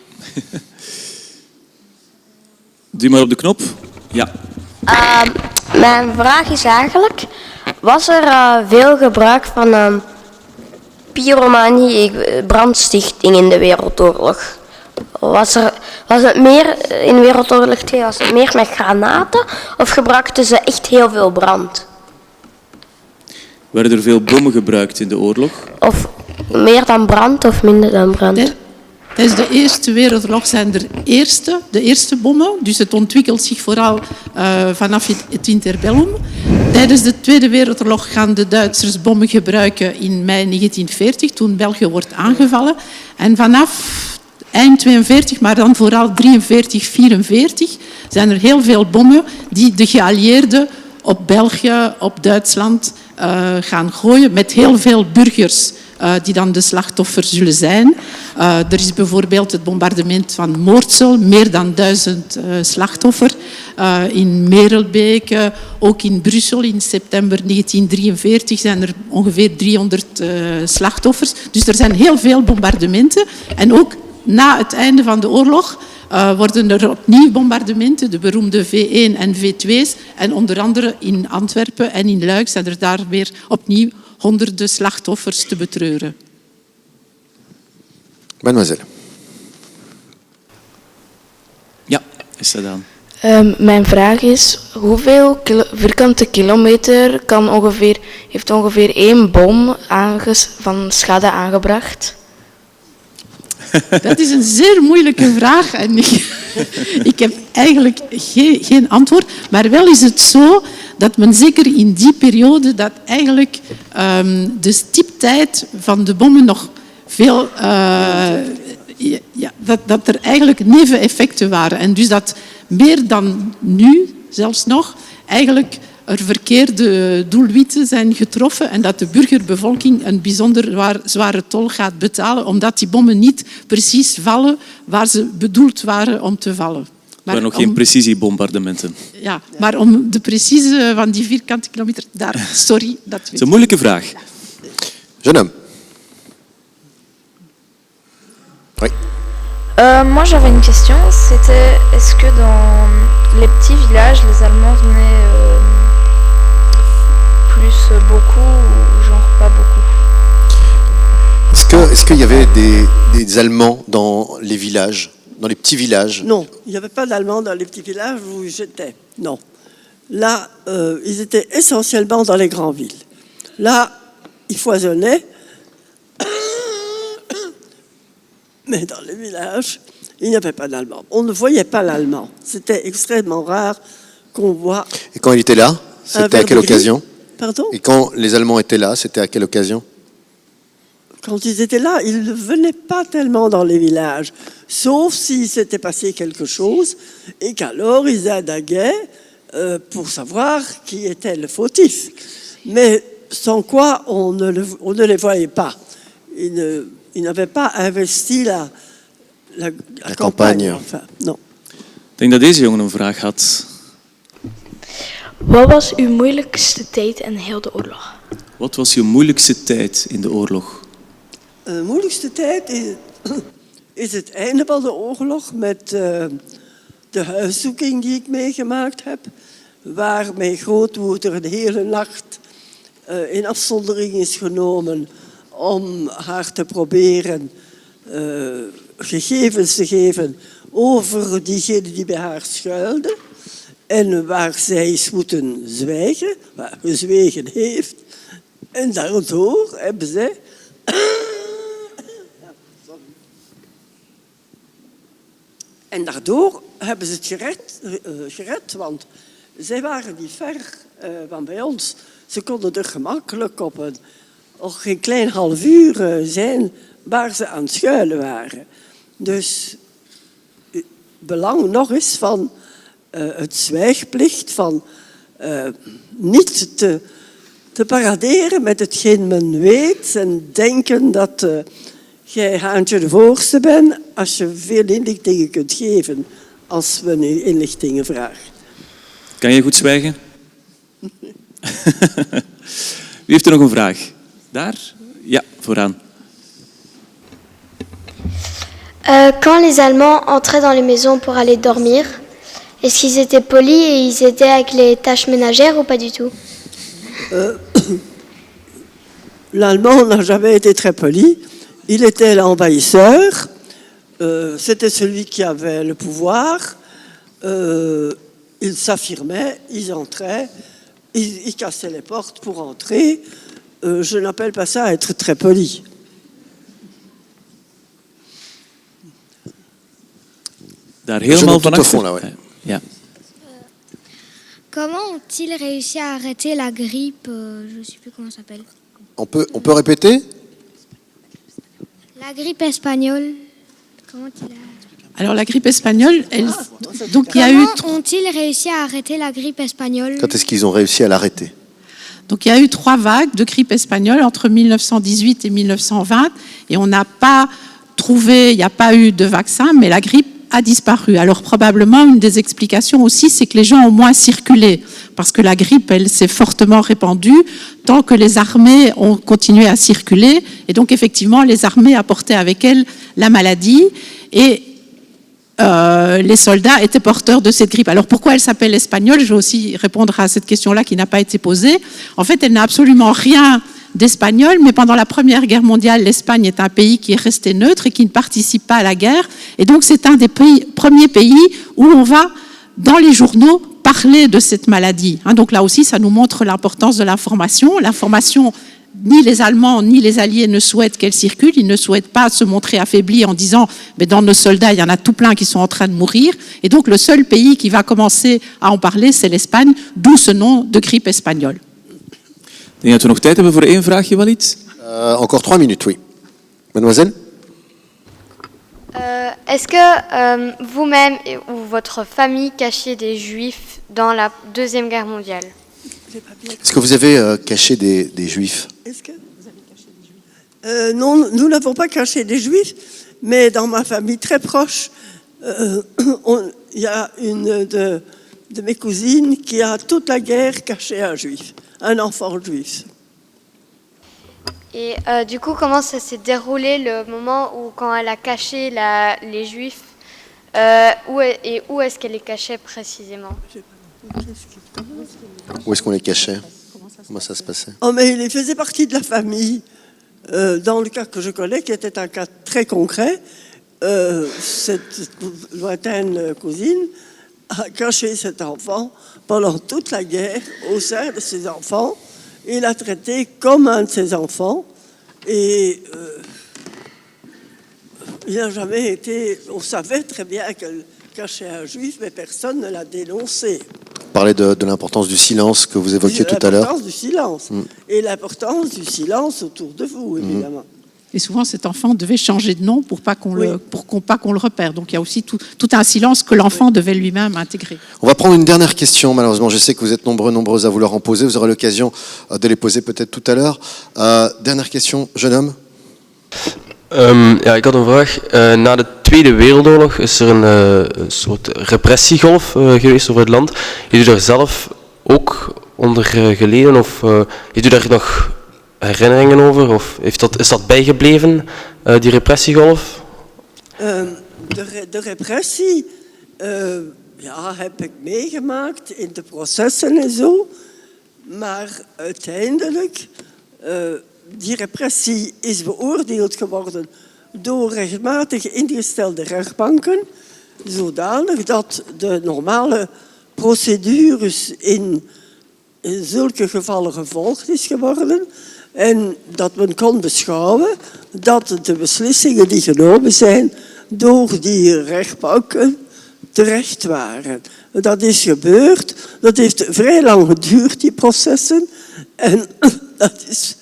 Doe maar op de knop. Ja. Mijn vraag is eigenlijk, was er veel gebruik van pyromanie, brandstichting in de Wereldoorlog? Was het meer in Wereldoorlog 2, was het meer met granaten of gebruikten ze echt heel veel brand? Werden er veel bommen gebruikt in de oorlog? Of meer dan brand of minder dan brand? Tijdens de Eerste Wereldoorlog zijn de eerste bommen, dus het ontwikkelt zich vooral vanaf het interbellum. Tijdens de Tweede Wereldoorlog gaan de Duitsers bommen gebruiken in mei 1940, toen België wordt aangevallen. En vanaf eind 42, maar dan vooral 43, 44, zijn er heel veel bommen die de geallieerden op België, op Duitsland gaan gooien, met heel veel burgers die dan de slachtoffer zullen zijn. Er is bijvoorbeeld het bombardement van Moortsel, meer dan 1000 slachtoffers. In Merelbeke, ook in Brussel in september 1943 zijn er ongeveer 300 slachtoffers. Dus er zijn heel veel bombardementen. En ook na het einde van de oorlog worden er opnieuw bombardementen, de beroemde V1 en V2's. En onder andere in Antwerpen en in Luik zijn er daar weer opnieuw honderden slachtoffers te betreuren. Mademoiselle. Ja, is dat dan? Mijn vraag is, hoeveel vierkante kilometer heeft ongeveer 1 bom van schade aangebracht? Dat is een zeer moeilijke vraag en ik heb eigenlijk geen antwoord. Maar wel is het zo dat men zeker in die periode dat eigenlijk de stiptijd van de bommen nog veel... dat er eigenlijk neveneffecten waren. En dus dat meer dan nu, zelfs nog, eigenlijk er verkeerde doelwitten zijn getroffen en dat de burgerbevolking een bijzonder zware tol gaat betalen, omdat die bommen niet precies vallen waar ze bedoeld waren om te vallen. Er waren nog geen precisiebombardementen. Ja, maar om de precieze van die vierkante kilometer, daar, sorry. Dat is een moeilijke vraag. Jeune homme. Oui. Moi j'avais une question, c'était est-ce que dans les petits villages les Allemands venaient plus beaucoup ou genre pas beaucoup? Est-ce qu'il y avait des Allemands dans les villages, dans les petits villages? Non, il n'y avait pas d'Allemands dans les petits villages où j'étais, non. Là, ils étaient essentiellement dans les grandes villes. Là, ils foisonnaient, mais dans les villages, il n'y avait pas d'Allemands. On ne voyait pas l'allemand. C'était extrêmement rare qu'on voit... Et quand il était là, c'était à quelle occasion? Pardon? Et quand les Allemands étaient là, c'était à quelle occasion? Quand ils étaient là, ils ne venaient pas tellement dans les villages, sauf s'il s'était passé quelque chose et qu'alors ils indaguaient pour savoir qui était le fautif. Mais sans quoi on ne les voyait pas. Ils n'avaient pas investi la campagne. Enfin, non. Ik denk dat deze jongen een vraag had. Wat was uw moeilijkste tijd in heel de oorlog? Wat was uw moeilijkste tijd in de oorlog? De moeilijkste tijd is het einde van de oorlog met de huiszoeking die ik meegemaakt heb, waar mijn grootmoeder de hele nacht in afzondering is genomen om haar te proberen gegevens te geven over diegenen die bij haar schuilden en waar zij is moeten zwijgen, waar gezwegen heeft. En daardoor hebben zij... En daardoor hebben ze het gered, want zij waren niet ver van bij ons. Ze konden er gemakkelijk op geen klein half uur zijn waar ze aan het schuilen waren. Dus belang nog eens van het zwijgplicht, van niet te paraderen met hetgeen men weet en denken dat jij Haantje de voorste bent als je veel inlichtingen kunt geven als we nu inlichtingen vragen. Kan je goed zwijgen? Wie heeft er nog een vraag? Daar? Ja, vooraan. Quand les Allemands entraient dans les maisons pour aller dormir, est-ce qu'ils étaient polis et ils aidaient avec les tâches ménagères ou pas du tout? L'Allemand n'a jamais été très poli. Il était l'envahisseur. C'était celui qui avait le pouvoir. Ils s'affirmaient, ils entraient, ils cassaient les portes pour entrer. Je n'appelle pas ça être très poli. Daar helemaal van achter. Ja. Comment ont-ils réussi à arrêter la grippe? Je ne sais plus comment ça s'appelle. On peut répéter? La grippe espagnole. Comment il a... Alors la grippe espagnole, donc il y a eu... Comment ont-ils réussi à arrêter la grippe espagnole? Quand est-ce qu'ils ont réussi à l'arrêter? Donc il y a eu 3 vagues de grippe espagnole entre 1918 et 1920 et on n'a pas trouvé, il n'y a pas eu de vaccin, mais la grippe a disparu. Alors probablement, une des explications aussi, c'est que les gens ont moins circulé, parce que la grippe, elle s'est fortement répandue tant que les armées ont continué à circuler. Et donc, effectivement, les armées apportaient avec elles la maladie. Et les soldats étaient porteurs de cette grippe. Alors pourquoi elle s'appelle espagnole? Je vais aussi répondre à cette question-là qui n'a pas été posée. En fait, elle n'a absolument rien d'espagnol, mais pendant la Première Guerre mondiale, l'Espagne est un pays qui est resté neutre et qui ne participe pas à la guerre. Et donc c'est un des premiers pays où on va, dans les journaux, parler de cette maladie. Donc là aussi, ça nous montre l'importance de l'information. L'information, ni les Allemands ni les Alliés ne souhaitent qu'elle circule. Ils ne souhaitent pas se montrer affaiblis en disant mais dans nos soldats, il y en a tout plein qui sont en train de mourir. Et donc le seul pays qui va commencer à en parler, c'est l'Espagne, d'où ce nom de grippe espagnole. Ik denk dat we nog tijd hebben voor één vraagje, Walid. Encore 3 minutes, oui. Mademoiselle? Est-ce que vous-même ou votre famille cachiez des juifs dans la Deuxième Guerre mondiale? Est-ce que vous avez caché des juifs? Est-ce que vous avez caché des juifs? Non, nous n'avons pas caché des juifs, mais dans ma famille très proche, il y a une de mes cousines qui a toute la guerre caché un juif, un enfant juif. Et du coup, comment ça s'est déroulé le moment où, quand elle a caché les juifs, où est-ce qu'elle les cachait précisément? Où est-ce qu'on les cachait? Comment ça se passait? Oh, mais il faisait partie de la famille. Dans le cas que je connais, qui était un cas très concret, cette lointaine cousine a caché cet enfant pendant toute la guerre au sein de ses enfants. Il l'a traité comme un de ses enfants. Et il n'a jamais été... On savait très bien qu'elle cachait un juif, mais personne ne l'a dénoncé. Vous parlez de l'importance du silence que vous évoquiez tout à l'heure. L'importance du silence. Et l'importance du silence autour de vous, évidemment. Et souvent, cet enfant devait changer de nom pour pas qu'on le repère. Donc, il y a aussi tout un silence que l'enfant devait lui-même intégrer. On va prendre une dernière question, malheureusement. Je sais que vous êtes nombreuses à vouloir en poser. Vous aurez l'occasion de les poser peut-être tout à l'heure. Dernière question, jeune homme. Ja, ik had een vraag. Na de Tweede Wereldoorlog is er een soort repressiegolf geweest over het land. Heeft u daar zelf ook onder geleden? Of heeft u daar nog herinneringen over? Of is dat bijgebleven, die repressiegolf? De repressie heb ik meegemaakt in de processen en zo. Maar uiteindelijk, die repressie is beoordeeld geworden door rechtmatig ingestelde rechtbanken, zodanig dat de normale procedures in zulke gevallen gevolgd is geworden. En dat men kon beschouwen dat de beslissingen die genomen zijn door die rechtbanken terecht waren. Dat is gebeurd. Dat heeft vrij lang geduurd, die processen. En dat is...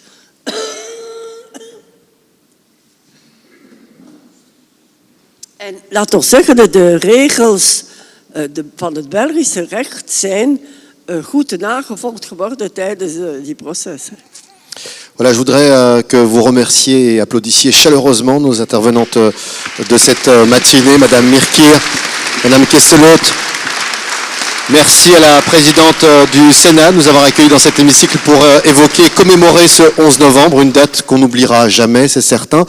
En laat ons zeggen, de regels van het Belgische recht zijn goed nagevolgd geworden tijdens die processen. Voilà, je voudrais que vous remerciez et applaudissiez chaleureusement nos intervenantes de cette matinée, Madame Mirkir, Madame Kesselot. Merci à la présidente du Sénat de nous avoir accueillis dans cet hémicycle pour évoquer et commémorer ce 11 novembre, une date qu'on n'oubliera jamais, c'est certain.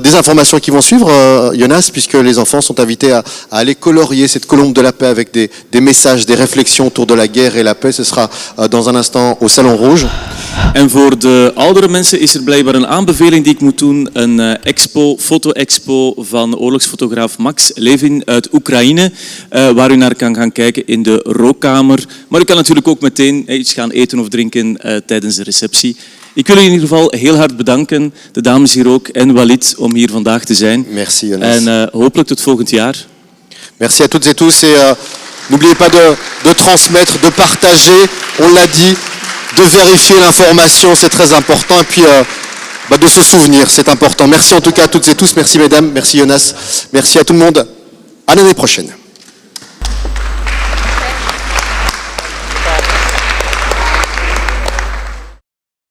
Des informations qui vont suivre, Jonas, puisque les enfants sont invités à aller colorier cette colombe de la paix avec des messages, des réflexions autour de la guerre et la paix. Ce sera dans un instant au Salon Rouge. En voor de oudere mensen is er blijkbaar een aanbeveling die ik moet doen. Een foto-expo van oorlogsfotograaf Max Levin uit Oekraïne, waar u naar kan gaan kijken in de rookkamer. Maar u kan natuurlijk ook meteen iets gaan eten of drinken tijdens de receptie. Ik wil u in ieder geval heel hard bedanken, de dames hier ook en Walid, om hier vandaag te zijn. Merci Jonas. En hopelijk tot volgend jaar. Merci à toutes et tous et n'oubliez pas de transmettre, de partager, on l'a dit, de vérifier l'information, c'est très important, et puis de se souvenir, c'est important. Merci en tout cas à toutes et tous, merci mesdames, merci Jonas, merci à tout le monde, à l'année prochaine.